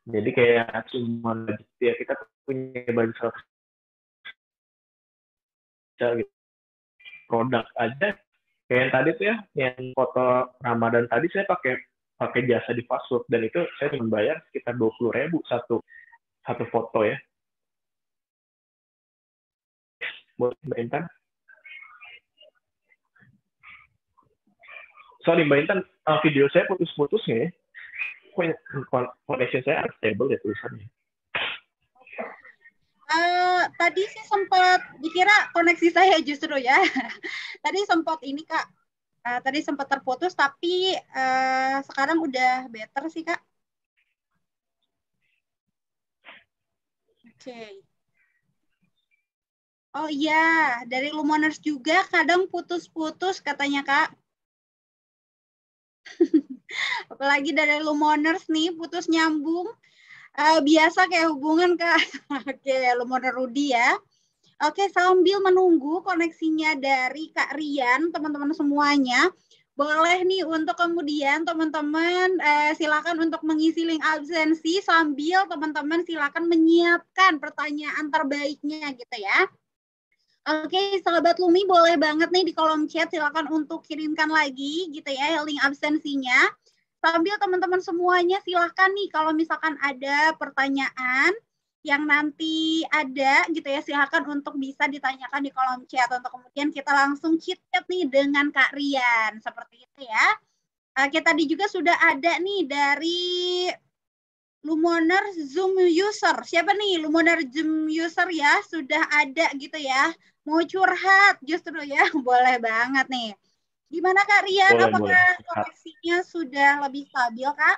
Speaker 3: jadi kayak cuma ya kita punya budget 100 gitu. Produk aja kayak yang tadi tuh ya, yang foto Ramadan tadi saya pakai jasa di Fastwork, dan itu saya cuma bayar sekitar 20.000 satu foto ya. Buat Mbak Intan. Sorry Mbak Intan, video saya putus-putus nih. Connection saya unstable ya tulisannya.
Speaker 2: Tadi sih sempat dikira koneksi saya justru ya. Tadi sempat ini Kak. Tadi sempat terputus tapi sekarang udah better sih Kak. Oke. Oh iya, dari Lumoners juga kadang putus-putus katanya Kak. Apalagi dari Lumoners nih putus nyambung. Biasa kayak hubungan Kak. Oke, Lumoner Rudi ya. Oke, sambil menunggu koneksinya dari Kak Rian, teman-teman semuanya, boleh nih untuk kemudian teman-teman silakan untuk mengisi link absensi sambil teman-teman silakan menyiapkan pertanyaan terbaiknya gitu ya. Oke, sahabat Lumi boleh banget nih di kolom chat silakan untuk kirimkan lagi gitu ya link absensinya. Sambil teman-teman semuanya silahkan nih kalau misalkan ada pertanyaan yang nanti ada gitu ya, silahkan untuk bisa ditanyakan di kolom chat untuk kemudian kita langsung chit-chat nih dengan Kak Rian seperti itu ya. Kita tadi juga sudah ada nih dari Lumoner Zoom user. Siapa nih Lumoner Zoom user ya? Sudah ada gitu ya. Mau curhat justru ya, boleh banget nih. Gimana Kak Rian? Apakah koneksinya sudah lebih stabil Kak?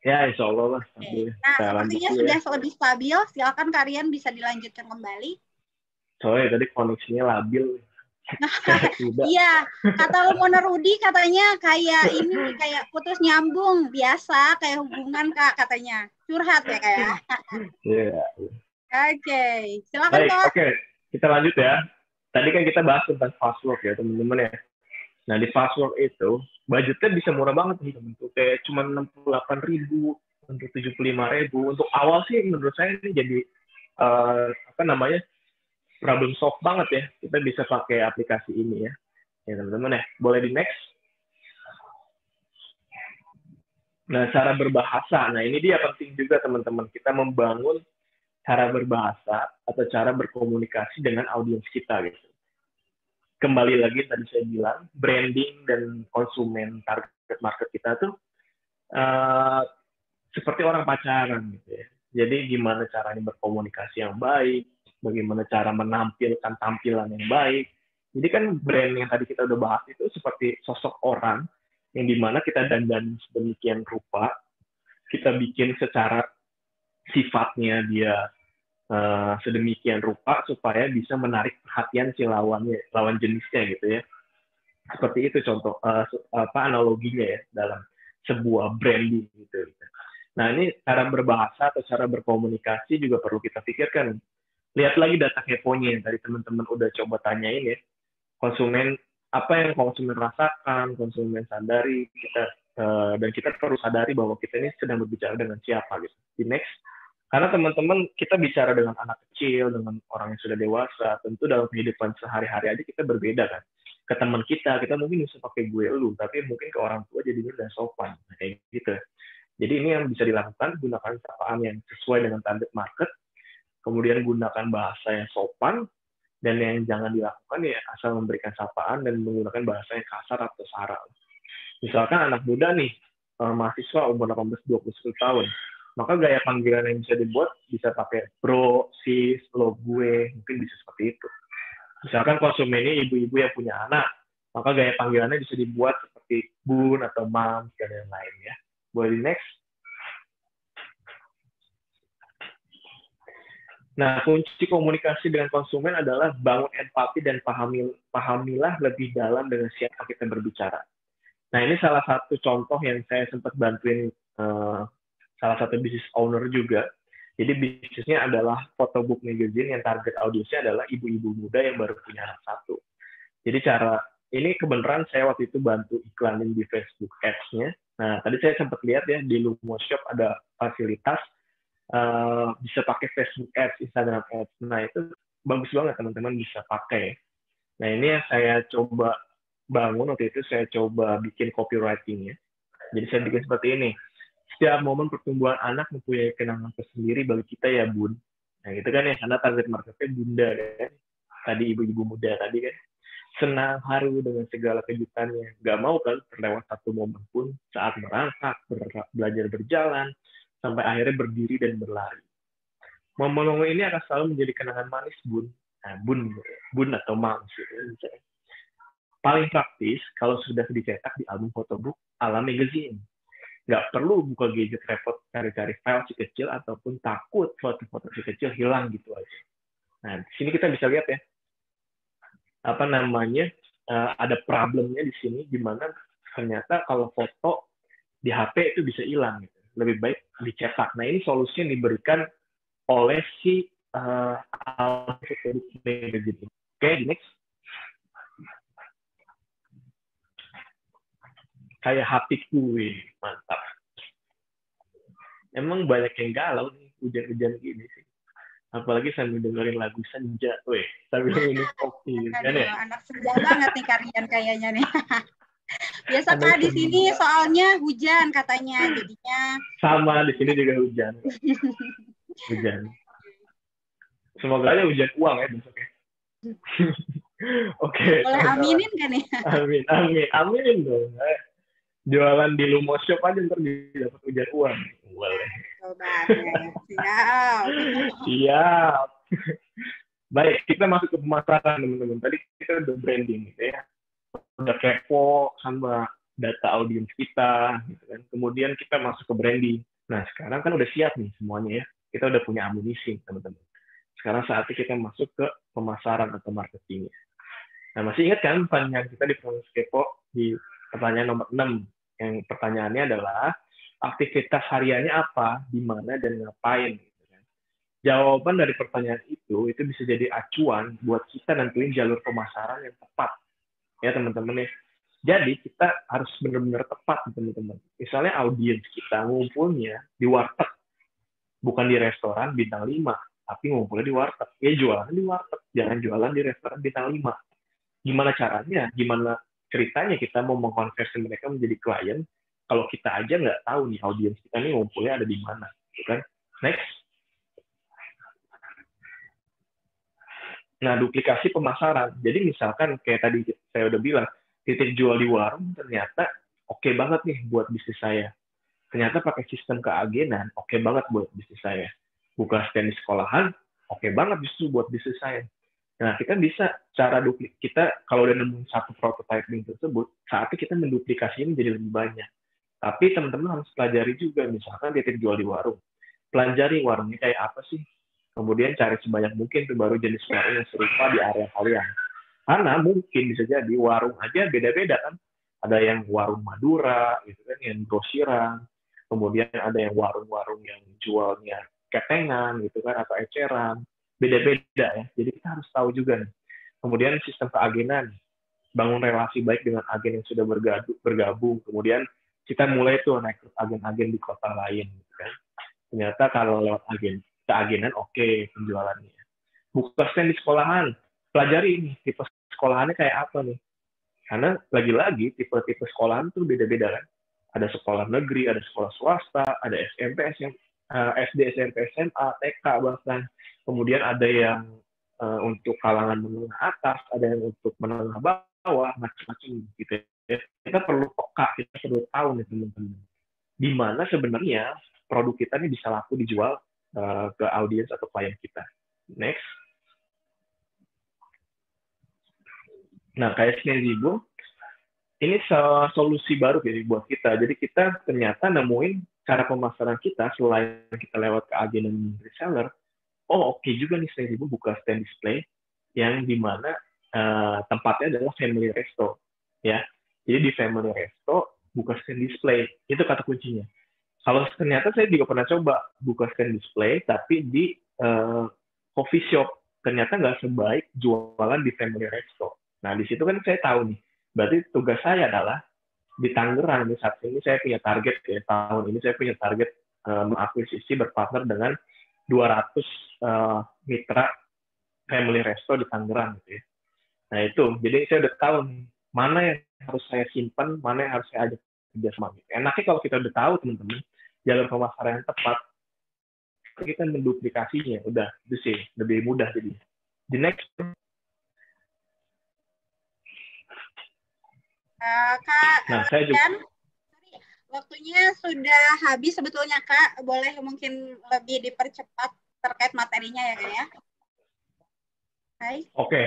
Speaker 3: Ya, insya Allah lah.
Speaker 2: Oke. Nah, sepertinya sudah lebih stabil. Silakan Kak Rian bisa dilanjutkan kembali.
Speaker 3: Soalnya tadi koneksinya labil.
Speaker 2: Iya, kata Lumoner Rudi katanya kayak putus nyambung biasa kayak hubungan Kak katanya. Curhat ya kayak.
Speaker 3: Iya.
Speaker 2: Oke, silakan
Speaker 3: Baik,
Speaker 2: Kak.
Speaker 3: oke. Kita lanjut ya. Tadi kan kita bahas tentang Fastwork ya teman-teman ya. Nah di Fastwork itu budgetnya bisa murah banget nih teman-teman. Kayak cuma 68.000 untuk 75.000. Untuk awal sih menurut saya ini jadi problem solve banget ya. Kita bisa pakai aplikasi ini ya. Ya teman-teman ya. Boleh di next. Nah cara berbahasa. Nah ini dia penting juga teman-teman. Kita membangun cara berbahasa atau cara berkomunikasi dengan audiens kita gitu. Kembali lagi tadi saya bilang branding dan konsumen target market kita tuh seperti orang pacaran gitu ya. Jadi gimana caranya berkomunikasi yang baik, bagaimana cara menampilkan tampilan yang baik. Jadi kan brand yang tadi kita udah bahas itu seperti sosok orang yang dimana kita dandan sedemikian rupa, kita bikin secara sifatnya dia sedemikian rupa supaya bisa menarik perhatian si lawan jenisnya gitu ya. Seperti itu contoh analoginya ya dalam sebuah branding gitu. Nah ini cara berbahasa atau cara berkomunikasi juga perlu kita pikirkan. Lihat lagi data keponya yang tadi teman-teman udah coba tanyain ya. Konsumen, apa yang konsumen rasakan, konsumen sadari, dan kita perlu sadari bahwa kita ini sedang berbicara dengan siapa gitu. Di next. Karena teman-teman, kita bicara dengan anak kecil, dengan orang yang sudah dewasa, tentu dalam kehidupan sehari-hari aja kita berbeda kan. Ke teman kita mungkin bisa pakai gue lu, tapi mungkin ke orang tua jadinya udah sopan. Nah, kayak gitu. Jadi ini yang bisa dilakukan, gunakan sapaan yang sesuai dengan target market, kemudian gunakan bahasa yang sopan, dan yang jangan dilakukan ya asal memberikan sapaan dan menggunakan bahasa yang kasar atau sara. Misalkan anak muda nih, mahasiswa umur 18-21 tahun, maka gaya panggilan yang bisa dibuat bisa pakai bro, sis, lo, gue, mungkin bisa seperti itu. Misalkan konsumennya ibu-ibu yang punya anak, maka gaya panggilannya bisa dibuat seperti bun atau mam dan lain-lain ya. Boleh di next. Nah, kunci komunikasi dengan konsumen adalah bangun empati dan pahamilah lebih dalam dengan siapa kita berbicara. Nah, ini salah satu contoh yang saya sempat bantuin salah satu business owner juga. Jadi bisnisnya adalah photobook magazine yang target audiensnya adalah ibu-ibu muda yang baru punya anak satu. Jadi ini kebenaran saya waktu itu bantu iklanin di Facebook Ads-nya. Nah, tadi saya sempat lihat ya di Lumo Shop ada fasilitas bisa pakai Facebook Ads, Instagram Ads. Nah, itu bagus banget teman-teman bisa pakai. Nah, ini yang saya coba bangun waktu itu, saya coba bikin copywriting-nya. Jadi saya bikin seperti ini. Setiap momen pertumbuhan anak mempunyai kenangan tersendiri bagi kita ya, Bun. Nah, gitu kan ya, karena target marketnya bunda kan. Tadi ibu-ibu muda tadi kan. Senang, haru dengan segala kejutannya. Gak mau kan terlewat satu momen pun saat merangkak, belajar berjalan, sampai akhirnya berdiri dan berlari. Momen-momen ini akan selalu menjadi kenangan manis, Bun. Nah, Bun atau Mams. Gitu. Paling praktis kalau sudah dicetak di album photobook ala magazine. Nggak perlu buka gadget repot cari-cari file si kecil ataupun takut foto-foto si kecil hilang gitu aja. Nah, di sini kita bisa lihat ya, ada problemnya di sini, di mana ternyata kalau foto di HP itu bisa hilang. Gitu. Lebih baik dicetak. Nah, ini solusi yang diberikan oleh si magazine. Oke, next. Kayak hatiku, mantap. Emang banyak yang galau nih hujan-hujan gini sih. Apalagi sambil dengerin lagu senja, sambil minum kopi.
Speaker 2: Kan ya? Anak senja banget nih kalian kayaknya nih. Biasa Kak di sini soalnya hujan katanya, jadinya.
Speaker 3: Sama di sini juga hujan. Hujan. Semoga aja hujan uang ya besoknya. Oke.
Speaker 2: Boleh aminin kan ya?
Speaker 3: Amin dong. Jualan di Lumo Shop aja ntar dapat hujan uang. Boleh. Siap. Baik, kita masuk ke pemasaran teman-teman. Tadi kita udah branding gitu ya. Udah kepo sama data audiens kita gitu kan. Kemudian kita masuk ke branding. Nah, sekarang kan udah siap nih semuanya ya. Kita udah punya amunisi, teman-teman. Sekarang saatnya kita masuk ke pemasaran atau marketingnya. Nah, masih ingat kan pertanyaan kita di Promosi Kepo di pertanyaan nomor 6. Yang pertanyaannya adalah aktivitas hariannya apa, di mana, dan ngapain. Gitu kan. Jawaban dari pertanyaan itu bisa jadi acuan buat kita nentuin jalur pemasaran yang tepat. Ya, teman-teman ya. Jadi, kita harus benar-benar tepat, teman-teman. Misalnya audiens kita ngumpulnya di warteg, bukan di restoran bintang 5, tapi ngumpulnya di warteg. Ya, jualan di warteg, jangan jualan di restoran bintang 5. Gimana caranya? Gimana ceritanya kita mau mengkonversi mereka menjadi klien kalau kita aja nggak tahu nih audiens kita nih ngumpulnya ada di mana, gitu kan? Next. Nah, duplikasi pemasaran. Jadi misalkan kayak tadi saya udah bilang, titik jual di warung ternyata oke banget nih buat bisnis saya. Ternyata pakai sistem keagenan oke banget buat bisnis saya. Buka stand di sekolahan oke banget justru buat bisnis saya. Nah, kita bisa cara kita kalau udah nemu satu prototyping tersebut, saatnya kita menduplikasinya menjadi lebih banyak. Tapi teman-teman harus pelajari juga, misalkan titik jual di warung. Pelajari warungnya kayak apa sih? Kemudian cari sebanyak mungkin tuh baru jenis warung yang serupa di area kalian. Karena mungkin bisa jadi warung aja beda-beda kan. Ada yang warung Madura, gitu kan, yang grosiran. Kemudian ada yang warung-warung yang jualnya ketengan, gitu kan, atau eceran. Beda-beda ya. Jadi kita harus tahu juga nih. Kemudian sistem keagenan, bangun relasi baik dengan agen yang sudah bergabung. Kemudian kita mulai tuh rekrut agen-agen di kota lain, gitu kan. Ternyata kalau lewat keagenan oke penjualannya. Buka stand di sekolahan, pelajari ini tipe sekolahannya kayak apa nih. Karena lagi-lagi tipe-tipe sekolahan tuh beda-beda kan. Ada sekolah negeri, ada sekolah swasta, ada SMP, SD, SMP, SMA, TK bahkan. Kemudian ada yang untuk kalangan menengah atas, ada yang untuk menengah bawah, macam-macam gitu ya. Kita perlu peka, kita perlu tahu nih teman-teman. Di mana sebenarnya produk kita ini bisa laku dijual ke audiens atau klien kita. Next. Nah, kayak Snazzy Boom, ini solusi baru jadi buat kita. Jadi kita ternyata nemuin cara pemasaran kita selain kita lewat ke agen dan reseller. Oh, oke juga nih Snazzy Boom buka stand display yang dimana tempatnya adalah family resto, ya. Jadi di family resto buka stand display itu kata kuncinya. Kalau ternyata saya juga pernah coba buka stand display tapi di coffee shop, ternyata nggak sebaik jualan di family resto. Nah, di situ kan saya tahu nih, berarti tugas saya adalah di Tangerang, di saat ini saya punya target ya, tahun ini saya punya target mengakuisisi berpartner dengan 200 mitra family resto di Tangerang gitu ya. Nah itu, jadi saya udah tahu nih, mana yang harus saya simpan, mana yang harus saya ajak kerja sama. Enaknya kalau kita udah tahu teman-teman, jalur pemasaran yang tepat, kita menduplikasinya, udah itu sih lebih mudah jadi. The next.
Speaker 2: Kak
Speaker 3: Nah, saya juga.
Speaker 2: Waktunya sudah habis sebetulnya Kak. Boleh mungkin lebih dipercepat terkait materinya ya Kak ya. Baik.
Speaker 3: Oke.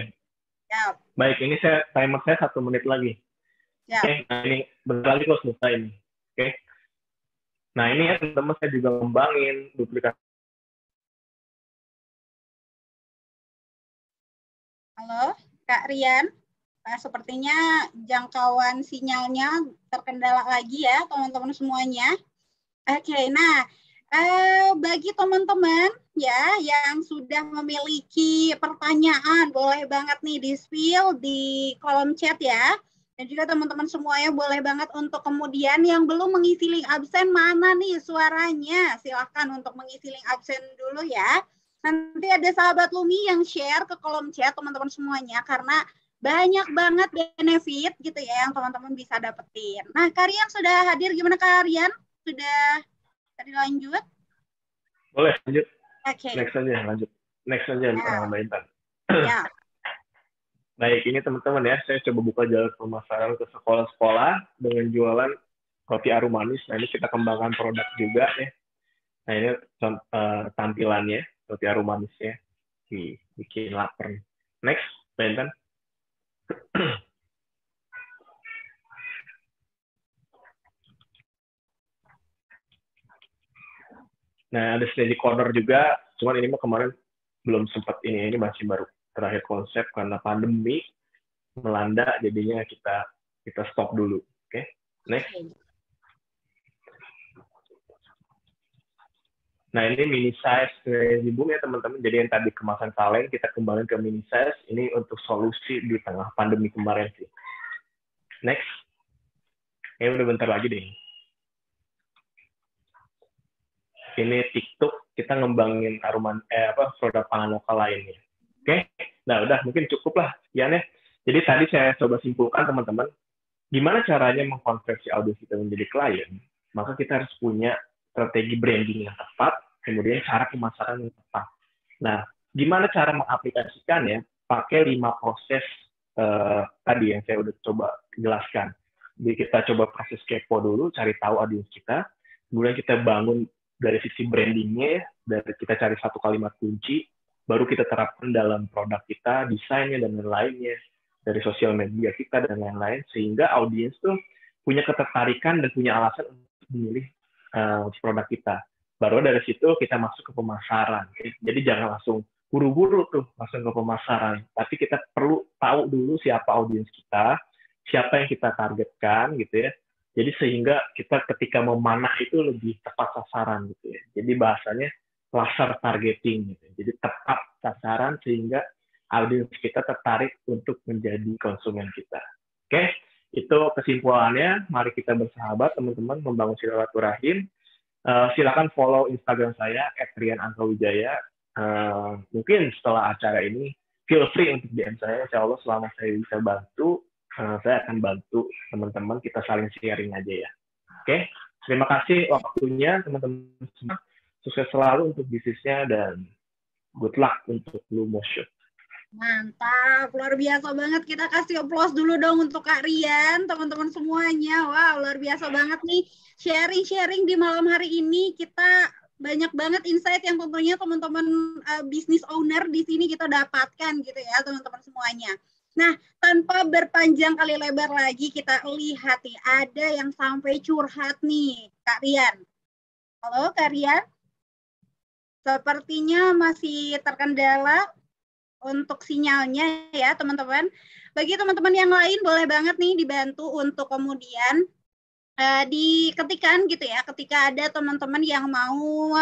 Speaker 2: Siap.
Speaker 3: Baik, ini timer saya 1 menit lagi.
Speaker 2: Siap.
Speaker 3: Oke, nah ini bentar lagi kok selesai ini. Oke. Nah ini ya teman-teman saya juga ngembangin duplikasi.
Speaker 2: Halo, Kak Rian. Nah, sepertinya jangkauan sinyalnya terkendala lagi ya, teman-teman semuanya. Oke, nah bagi teman-teman ya yang sudah memiliki pertanyaan, boleh banget nih di-spill di kolom chat ya. Dan juga teman-teman semuanya boleh banget untuk kemudian yang belum mengisi link absen, mana nih suaranya? Silahkan untuk mengisi link absen dulu ya. Nanti ada sahabat Lumi yang share ke kolom chat teman-teman semuanya, karena banyak banget benefit gitu ya yang teman-teman bisa dapetin. Nah, Karian sudah hadir, gimana Karian? Sudah tadi lanjut?
Speaker 3: Boleh lanjut.
Speaker 2: Oke.
Speaker 3: Next aja lanjut. Next aja Mbak Intan.
Speaker 2: Ya.
Speaker 3: Baik, ini teman-teman ya, saya coba buka jalur pemasaran ke sekolah-sekolah dengan jualan roti arum manis. Nah, ini kita kembangkan produk juga ya. Nah, ini tampilannya, roti arum manisnya. Bikin lapar. Next, Mbak Intan. Nah, ada Snazzy Corner juga, cuman ini mah kemarin belum sempat ini masih baru terakhir konsep karena pandemi melanda, jadinya kita stop dulu. Oke, next. Nah, ini mini size Snazzy Boom ya teman-teman. Jadi yang tadi kemasan kaleng kita kembangin ke mini size. Ini untuk solusi di tengah pandemi kemarin sih. Next. Ini udah bentar lagi deh. Ini TikTok, kita ngembangin produk pangan lokal lainnya. Oke, nah udah mungkin cukup lah sekian ya. Jadi tadi saya coba simpulkan teman-teman, gimana caranya mengkonversi audiens kita menjadi klien. Maka kita harus punya strategi branding yang tepat, kemudian cara pemasaran yang tepat. Nah, gimana cara mengaplikasikannya? Pakai 5 proses tadi yang saya udah coba jelaskan. Jadi kita coba proses kepo dulu, cari tahu audiens kita, kemudian kita bangun dari sisi brandingnya, dari kita cari 1 kalimat kunci, baru kita terapkan dalam produk kita, desainnya dan lain-lainnya, dari sosial media kita dan lain-lain, sehingga audiens tuh punya ketertarikan dan punya alasan untuk memilih produk kita. Baru dari situ kita masuk ke pemasaran. Jadi jangan langsung buru-buru tuh langsung ke pemasaran, tapi kita perlu tahu dulu siapa audiens kita, siapa yang kita targetkan gitu ya. Jadi sehingga kita ketika memanah itu lebih tepat sasaran gitu ya. Jadi bahasanya laser targeting gitu. Jadi tepat sasaran sehingga audiens kita tertarik untuk menjadi konsumen kita. Oke, itu kesimpulannya. Mari kita bersahabat teman-teman, membangun silaturahim. Silakan follow Instagram saya @rian_angkawijaya. Mungkin setelah acara ini feel free untuk DM saya. Insya Allah selama saya bisa bantu, saya akan bantu teman-teman, kita saling sharing aja ya. Oke, terima kasih waktunya teman-teman semua. Sukses selalu untuk bisnisnya dan good luck untuk Lumoshoot.
Speaker 2: Mantap, luar biasa banget. Kita kasih applause dulu dong untuk Kak Rian, teman-teman semuanya. Wow, luar biasa banget nih sharing-sharing di malam hari ini. Kita banyak banget insight yang tentunya teman-teman business owner di sini kita dapatkan gitu ya, teman-teman semuanya. Nah, tanpa berpanjang kali lebar lagi, kita lihat nih, ada yang sampai curhat nih, Kak Rian. Halo, Kak Rian? Sepertinya masih terkendala untuk sinyalnya ya, teman-teman. Bagi teman-teman yang lain, boleh banget nih dibantu untuk kemudian diketikkan gitu ya, ketika ada teman-teman yang mau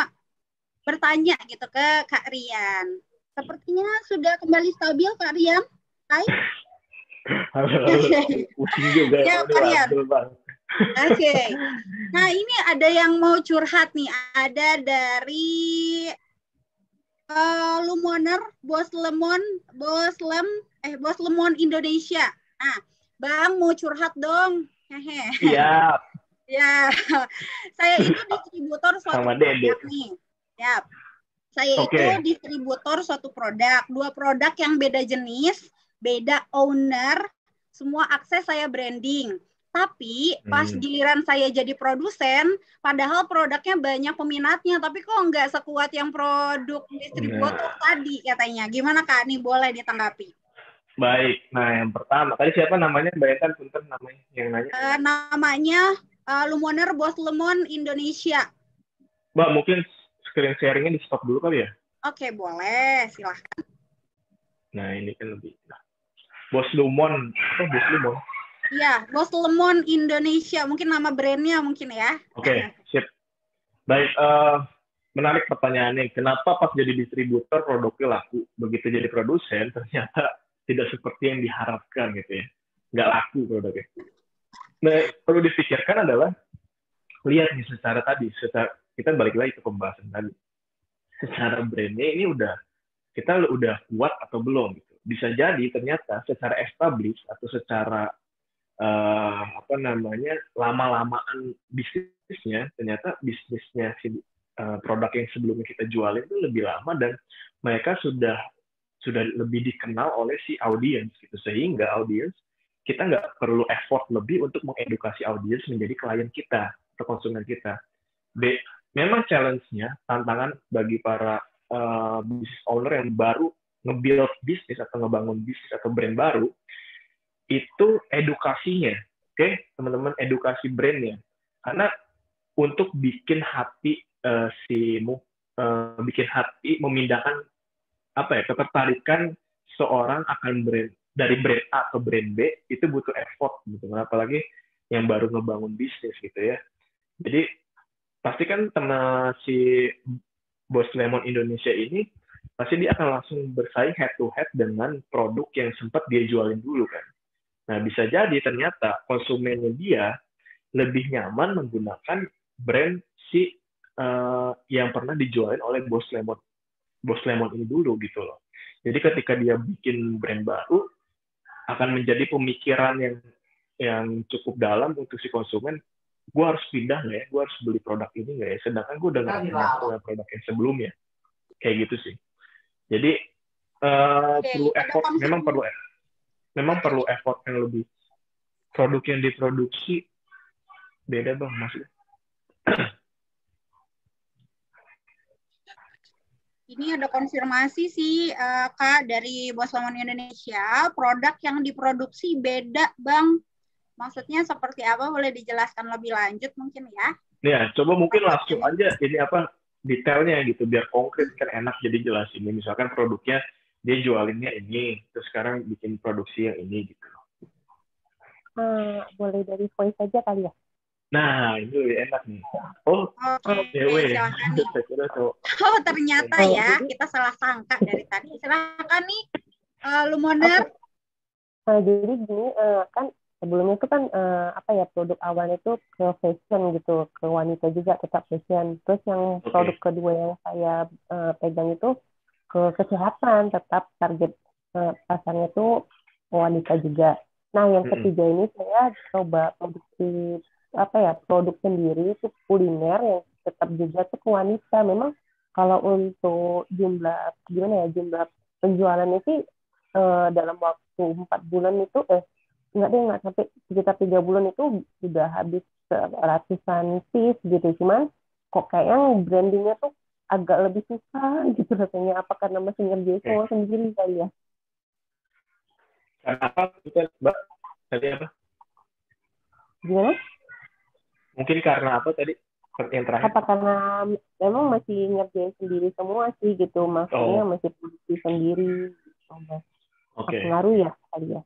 Speaker 2: bertanya gitu ke Kak Rian. Sepertinya sudah kembali stabil, Kak Rian. Hai.
Speaker 3: Halo. Pusing juga
Speaker 2: ya, Kak Rian. Oke. Nah, ini ada yang mau curhat nih. Ada dari Lumoner, Bos Lemon Indonesia. Nah, Bang mau curhat dong.
Speaker 3: Siap.
Speaker 2: Ya, saya itu distributor suatu produk nih. Siap. Saya itu distributor suatu produk, 2 produk yang beda jenis, beda owner, semua akses saya branding. Tapi pas giliran saya jadi produsen, padahal produknya banyak peminatnya, tapi kok nggak sekuat yang produk distributor tadi katanya. Gimana Kak? Nih boleh ditanggapi.
Speaker 3: Baik, nah yang pertama, tadi siapa namanya? Bayangkan punten namanya yang nanya.
Speaker 2: Namanya Lumoner Bos Lemon Indonesia.
Speaker 3: Mbak, mungkin screen sharingnya di stop dulu kali ya?
Speaker 2: Oke, boleh, silahkan.
Speaker 3: Nah ini kan lebih. Nah. Bos Lemon, apa Bos Lemon?
Speaker 2: Iya, Bos Lemon Indonesia. Mungkin nama brandnya mungkin ya.
Speaker 3: Oke, sip. Baik, menarik pertanyaannya. Kenapa pas jadi distributor produknya laku? Begitu jadi produsen, ternyata tidak seperti yang diharapkan gitu ya. Nggak laku produknya. Nah, perlu dipikirkan adalah, lihat nih secara kita balik lagi ke pembahasan tadi. Secara brandnya ini kita udah kuat atau belum? Gitu. Bisa jadi ternyata secara established atau secara lama-lamaan bisnisnya, ternyata bisnisnya produk yang sebelumnya kita jualin itu lebih lama dan mereka sudah lebih dikenal oleh si audiens gitu, sehingga audiens kita nggak perlu effort lebih untuk mengedukasi audiens menjadi klien kita atau konsumen kita. Memang challenge-nya, tantangan bagi para business owner yang baru nge-build bisnis atau ngebangun bisnis atau brand baru, itu edukasinya, oke, teman-teman, edukasi brandnya. Karena untuk bikin hati bikin hati memindahkan ketertarikan seorang akan brand dari brand A ke brand B itu butuh effort gitu. Apalagi yang baru ngebangun bisnis gitu ya. Jadi pasti kan si Bos Lemon Indonesia ini pasti dia akan langsung bersaing head to head dengan produk yang sempat dia jualin dulu kan. Nah, bisa jadi ternyata konsumennya dia lebih nyaman menggunakan brand yang pernah dijualin oleh Bos Lemon ini dulu gitu loh. Jadi ketika dia bikin brand baru, akan menjadi pemikiran yang cukup dalam untuk si konsumen, gue harus pindah nggak ya? Gue harus beli produk ini nggak ya? Sedangkan gue udah nggak punya produk yang sebelumnya. Kayak gitu sih. Jadi perlu effort, memang perlu effort yang lebih. Produk yang diproduksi beda bang maksudnya.
Speaker 2: Ini ada konfirmasi sih Kak dari Bos Lemon Indonesia, produk yang diproduksi beda bang. Maksudnya seperti apa? Boleh dijelaskan lebih lanjut mungkin ya?
Speaker 3: Ya, coba mungkin langsung aja ini detailnya gitu biar konkret kan enak jadi jelas ini. Misalkan produknya dia jualinnya ini, terus sekarang bikin produksi yang ini gitu.
Speaker 4: Boleh dari voice aja kali ya?
Speaker 3: Nah, itu lebih enak nih. Oh,
Speaker 2: silakan nih. Oh, ternyata ya kita salah sangka dari tadi. Silakan nih, Lumoner.
Speaker 4: Jadi gini, kan Sebelumnya itu kan produk awalnya itu ke fashion gitu, ke wanita juga tetap fashion. Terus yang produk kedua yang saya pegang itu ke kesehatan, tetap target pasarnya itu wanita juga. Nah, yang ketiga ini saya coba produksi produk sendiri itu kuliner yang tetap juga tuh ke wanita. Memang kalau untuk jumlah penjualannya sih dalam waktu 4 bulan itu nggak sampai sekitar 3 bulan itu sudah habis ratusan piece gitu. Cuman kok kayak yang brandingnya tuh agak lebih susah gitu rasanya. Apa karena masih ngerjain semua sendiri kali ya?
Speaker 3: Karena apa kita Mbak? Tadi apa?
Speaker 4: Gimana?
Speaker 3: Mungkin karena apa tadi? Yang terakhir.
Speaker 4: Apa karena memang masih ngerjain sendiri semua sih gitu. Maksudnya masih produksi sendiri. Pengaruh ya kali ya.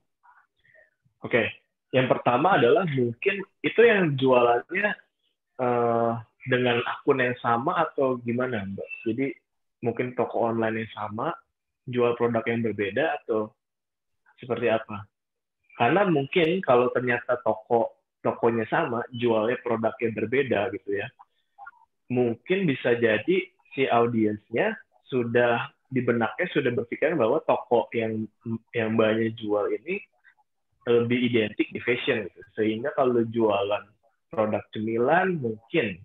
Speaker 3: Oke. Yang pertama adalah mungkin itu yang jualannya dengan akun yang sama atau gimana, Mbak? Jadi mungkin toko online yang sama, jual produk yang berbeda atau seperti apa? Karena mungkin kalau ternyata tokonya sama, jualnya produk yang berbeda gitu ya, mungkin bisa jadi si audiensnya sudah di benaknya sudah berpikir bahwa toko yang Mbaknya jual ini lebih identik di fashion gitu. Sehingga kalau jualan produk cemilan mungkin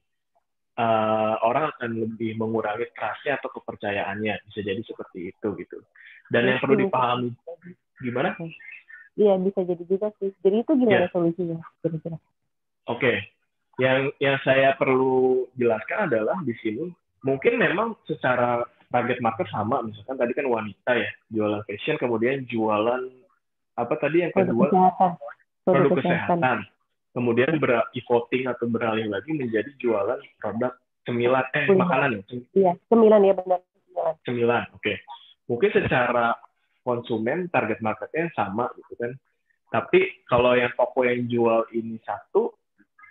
Speaker 3: orang akan lebih mengurangi trust-nya atau kepercayaannya. Bisa jadi seperti itu gitu. Dan yang perlu dipahami gimana?
Speaker 4: Iya, bisa jadi juga sih. Jadi itu gimana solusinya kira-kira?
Speaker 3: Oke. Yang saya perlu jelaskan adalah di sini mungkin memang secara target market sama, misalkan tadi kan wanita ya, jualan fashion, kemudian jualan apa tadi yang kedua? Produk kesehatan. Kemudian voting atau beralih lagi menjadi jualan produk cemilan, makanan ya?
Speaker 4: Iya, cemilan ya benar.
Speaker 3: Cemilan, oke. Mungkin secara konsumen target marketnya sama gitu kan. Tapi kalau yang toko yang jual ini satu,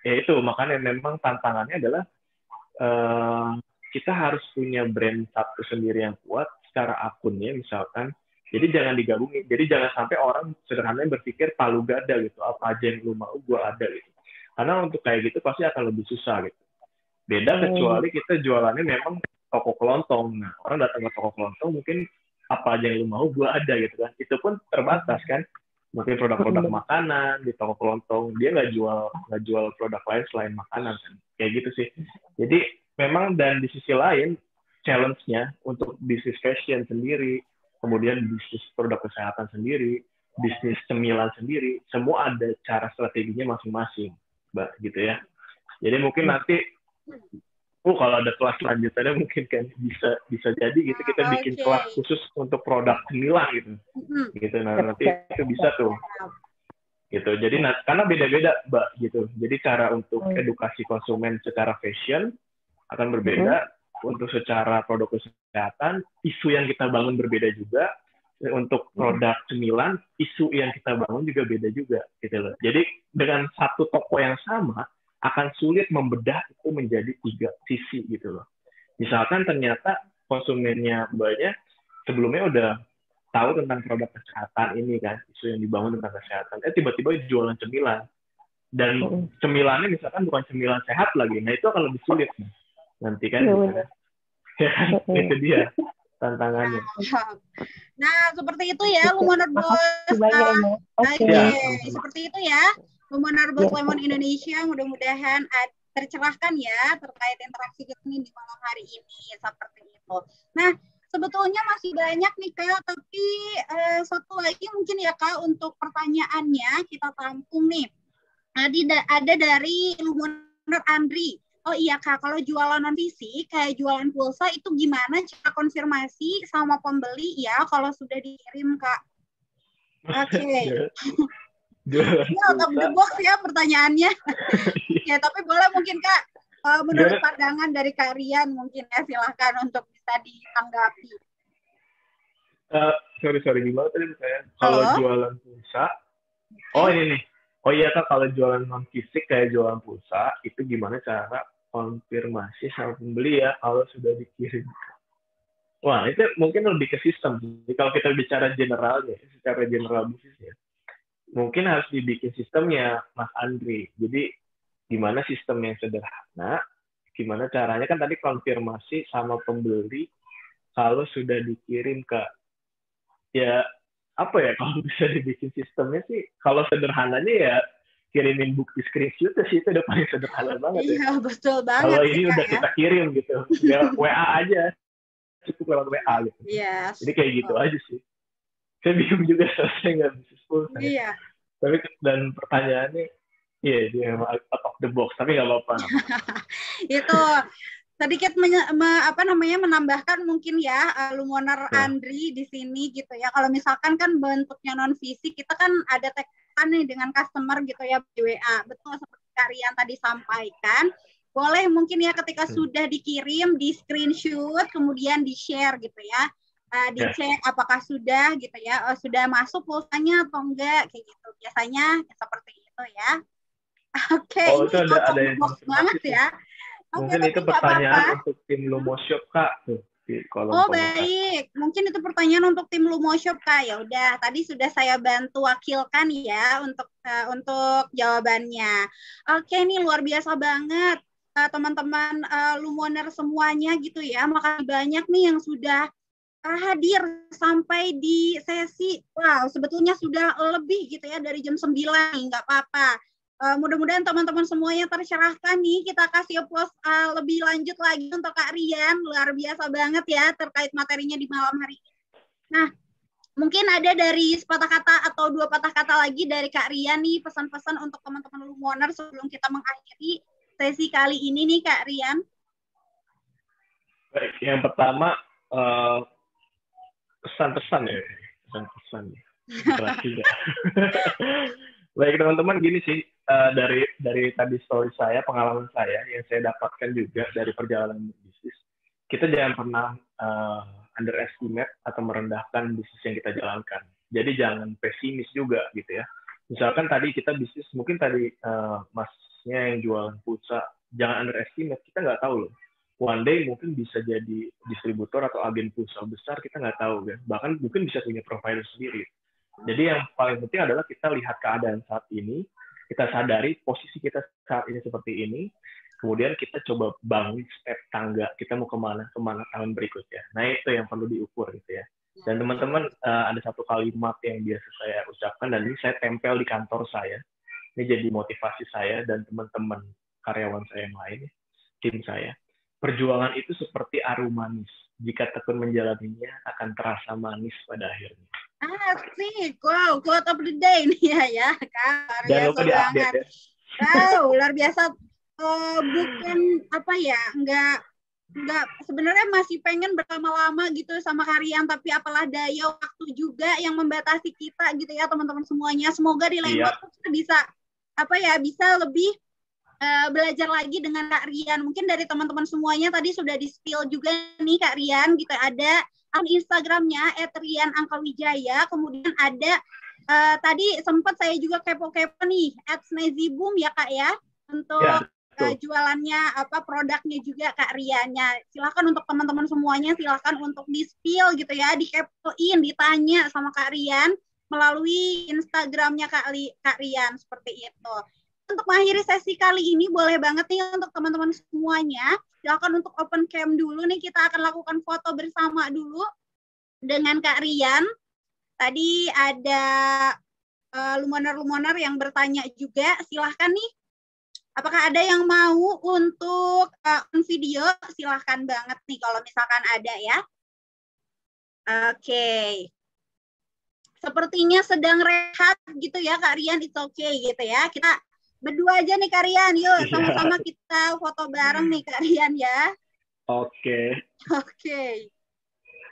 Speaker 3: ya itu makanya memang tantangannya adalah kita harus punya brand satu sendiri yang kuat secara akunnya misalkan. Jadi jangan digabungin. Jadi jangan sampai orang sederhananya berpikir palu gada gitu. Apa aja yang lu mau, gue ada gitu. Karena untuk kayak gitu pasti akan lebih susah gitu. Beda kecuali kita jualannya memang toko kelontong. Nah, orang datang ke toko kelontong mungkin apa aja yang lu mau, gue ada gitu kan. Itu pun terbatas kan. Mungkin produk-produk makanan di toko kelontong. Dia nggak jual produk lain selain makanan kan. Kayak gitu sih. Jadi memang dan di sisi lain challenge-nya untuk bisnis fashion sendiri, kemudian bisnis produk kesehatan sendiri, bisnis cemilan sendiri, semua ada cara strateginya masing-masing, Mbak, gitu ya. Jadi mungkin nanti, kalau ada kelas lanjutannya mungkin kan bisa jadi gitu kita bikin kelas khusus untuk produk cemilan gitu. Nah nanti itu bisa tuh, gitu. Jadi karena beda-beda, Mbak, gitu. Jadi cara untuk edukasi konsumen secara fashion akan berbeda. Untuk secara produk kesehatan, isu yang kita bangun berbeda juga. Untuk produk cemilan, isu yang kita bangun juga beda juga, gitu loh. Jadi dengan satu toko yang sama, akan sulit membedah itu menjadi 3 sisi, gitu loh. Misalkan ternyata konsumennya Mbaknya sebelumnya udah tahu tentang produk kesehatan ini kan, isu yang dibangun tentang kesehatan. Tiba-tiba jualan cemilan. Dan cemilannya misalkan bukan cemilan sehat lagi, nah itu akan lebih sulit nih. Nanti kan itu dia tantangannya.
Speaker 2: Nah, seperti itu ya Lumonerbos. Seperti itu ya Lumonerbos Lemon Indonesia. Mudah-mudahan tercerahkan ya terkait interaksi kita nih di malam hari ini seperti itu. Nah, sebetulnya masih banyak nih Kak, tapi satu lagi mungkin ya Kak untuk pertanyaannya kita tampung nih. Ada dari Lumoner Andri. Oh iya Kak, kalau jualan non fisik kayak jualan pulsa itu gimana cara konfirmasi sama pembeli ya kalau sudah dikirim Kak? Oke. Ini out of the box ya pertanyaannya. Ya tapi boleh mungkin Kak, menurut pandangan dari kalian mungkin ya silahkan untuk bisa ditanggapi.
Speaker 3: Sorry gimana tadi saya? Kalau jualan pulsa, ini nih. Oh iya Kak, kalau jualan non fisik kayak jualan pulsa itu gimana cara konfirmasi sama pembeli ya kalau sudah dikirim? Wah, itu mungkin lebih ke sistem. Jadi kalau kita bicara generalnya, secara general bisnisnya, mungkin harus dibikin sistemnya, Mas Andri. Jadi gimana sistem yang sederhana, gimana caranya kan tadi konfirmasi sama pembeli kalau sudah dikirim ke, ya apa ya, kalau bisa dibikin sistemnya sih, kalau sederhananya ya kirimin bukti screenshot sih, itu udah paling sederhana banget ya.
Speaker 2: Iya, betul banget
Speaker 3: Kalau
Speaker 2: sih,
Speaker 3: ini
Speaker 2: Kak,
Speaker 3: udah
Speaker 2: ya.
Speaker 3: kita kirim gitu, ya WA aja, cukup lewat WA gitu.
Speaker 2: Yes.
Speaker 3: Jadi kayak gitu aja sih. Saya bingung juga, saya nggak bisnis pulsa.
Speaker 2: Iya.
Speaker 3: Tapi dan pertanyaannya, iya dia memang out of the box, tapi nggak apa-apa.
Speaker 2: Itu sedikit menambahkan mungkin ya Lumoner Andri di sini gitu ya. Kalau misalkan kan bentuknya non fisik, kita kan ada tekan nih dengan customer gitu ya di WA. Betul seperti Kak Rian tadi sampaikan. Boleh mungkin ya ketika sudah dikirim di screenshot kemudian di share gitu ya. Dicek apakah sudah gitu ya, sudah masuk pulsanya atau enggak kayak gitu. Biasanya seperti itu ya. Oke,
Speaker 3: Oh,
Speaker 2: ini
Speaker 3: itu ada yang
Speaker 2: box banget ya.
Speaker 3: Mungkin
Speaker 2: Oke,
Speaker 3: itu
Speaker 2: tapi nggak
Speaker 3: pertanyaan
Speaker 2: apa-apa.
Speaker 3: untuk tim Lumoshop, Kak, tuh di kolom
Speaker 2: Oh,
Speaker 3: komentar.
Speaker 2: baik. Mungkin itu pertanyaan untuk tim Lumoshop, Kak. Ya udah, tadi sudah saya bantu wakilkan ya untuk jawabannya. Oke, ini luar biasa banget teman-teman Lumoner semuanya gitu ya. Makasih banyak nih yang sudah hadir sampai di sesi. Wow, sebetulnya sudah lebih gitu ya dari jam 9 nih, nggak apa-apa. Mudah-mudahan teman-teman semuanya tercerahkan nih. Kita kasih applause lebih lanjut lagi untuk Kak Rian. Luar biasa banget ya terkait materinya di malam hari ini. Nah, mungkin ada dari sepatah kata atau 2 patah kata lagi dari Kak Rian nih, pesan-pesan untuk teman-teman Lumoner sebelum kita mengakhiri sesi kali ini nih Kak Rian.
Speaker 3: Baik, yang pertama pesan-pesan ya. Pesan-pesan. Baik teman-teman, gini sih, dari tadi story saya, pengalaman saya yang saya dapatkan juga dari perjalanan bisnis, kita jangan pernah underestimate atau merendahkan bisnis yang kita jalankan. Jadi jangan pesimis juga gitu ya. Misalkan tadi kita bisnis, mungkin tadi masnya yang jualan pulsa, jangan underestimate, kita nggak tahu loh. One day mungkin bisa jadi distributor atau agen pulsa besar, kita nggak tahu kan. Bahkan mungkin bisa punya provider sendiri. Jadi yang paling penting adalah kita lihat keadaan saat ini, kita sadari posisi kita saat ini seperti ini, kemudian kita coba bangun step tangga, kita mau kemana tahun berikutnya. Nah itu yang perlu diukur gitu ya. Dan teman-teman, ada satu kalimat yang biasa saya ucapkan, dan ini saya tempel di kantor saya. Ini jadi motivasi saya dan teman-teman karyawan saya yang lain, tim saya. Perjuangan itu seperti aru manis. Jika tekun menjalaninya, akan terasa manis pada akhirnya.
Speaker 2: Asik, wow, quote of the day nih ya Kak.
Speaker 3: Jangan lupa diupdate ya.
Speaker 2: Wow, luar biasa. Bukan apa ya, nggak sebenarnya masih pengen berlama-lama gitu sama Karian, tapi apalah daya waktu juga yang membatasi kita gitu ya teman-teman semuanya. Semoga di lain waktu kita bisa lebih belajar lagi dengan Kak Rian. Mungkin dari teman-teman semuanya tadi sudah di-spill juga nih Kak Rian gitu, ada Instagramnya @rianangkawijaya, kemudian ada tadi sempat saya juga kepo-kepo nih @snazzyboom ya Kak ya, untuk jualannya produknya juga Kak Riannya. Silakan untuk teman-teman semuanya, silakan untuk di-spill gitu ya, dikepoin, ditanya sama Kak Rian melalui Instagramnya Kak Rian seperti itu. Untuk mengakhiri sesi kali ini, boleh banget nih untuk teman-teman semuanya, silakan untuk open cam dulu nih, kita akan lakukan foto bersama dulu dengan Kak Rian. Tadi ada Lumoner yang bertanya juga, silahkan nih, apakah ada yang mau untuk video? Silahkan banget nih kalau misalkan ada ya. Oke. Sepertinya sedang rehat gitu ya Kak Rian, it's okay gitu ya. Kita berdua aja nih Kak Rian, yuk sama-sama kita foto bareng nih Kak Rian ya.
Speaker 3: Oke.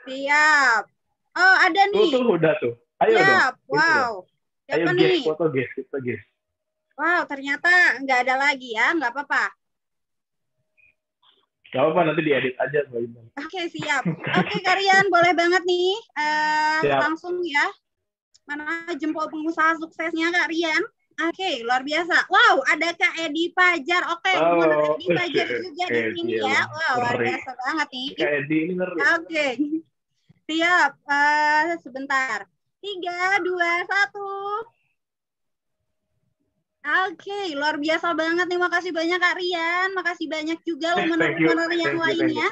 Speaker 2: Siap. Oh ada nih.
Speaker 3: Tuh udah tuh. Ayo
Speaker 2: siap.
Speaker 3: Dong.
Speaker 2: Wow.
Speaker 3: Siapa
Speaker 2: ayo nih?
Speaker 3: Foto guys.
Speaker 2: Wow, ternyata nggak ada lagi ya, nggak apa-apa.
Speaker 3: Gak apa-apa, nanti diedit aja.
Speaker 2: Oke, siap. Oke Kak Rian, boleh banget nih. Langsung ya. Mana jempol pengusaha suksesnya Kak Rian? Oke, luar biasa. Wow, ada Kak Edi Pajar. Oke, Edi Pajar juga di sini ya. Wow, luar biasa banget nih.
Speaker 3: Kak Edi ini ngeri.
Speaker 2: Oke, siap. Sebentar. 3, 2, 1. Oke, luar biasa banget nih. Makasih banyak Kak Rian. Makasih banyak juga
Speaker 3: Thank you.
Speaker 2: lumener-lumener yang lainnya.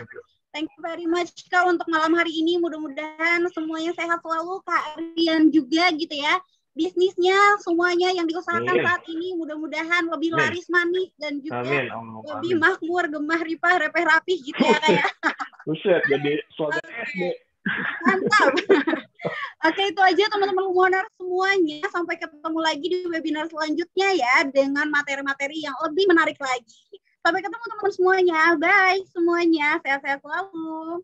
Speaker 2: Thank you very much Kak untuk malam hari ini. Mudah-mudahan semuanya sehat selalu. Kak Rian juga gitu ya. Bisnisnya semuanya yang diusahakan saat ini mudah-mudahan lebih laris manis dan juga lebih makmur, gemah, ripah, repeh, rapih gitu ya Kak ya.
Speaker 3: Buset, jadi slogan SD.
Speaker 2: Mantap. Oke, itu aja teman-teman Lumoner semuanya. Sampai ketemu lagi di webinar selanjutnya ya dengan materi-materi yang lebih menarik lagi. Sampai ketemu teman-teman semuanya. Bye semuanya. Sehat-sehat selalu.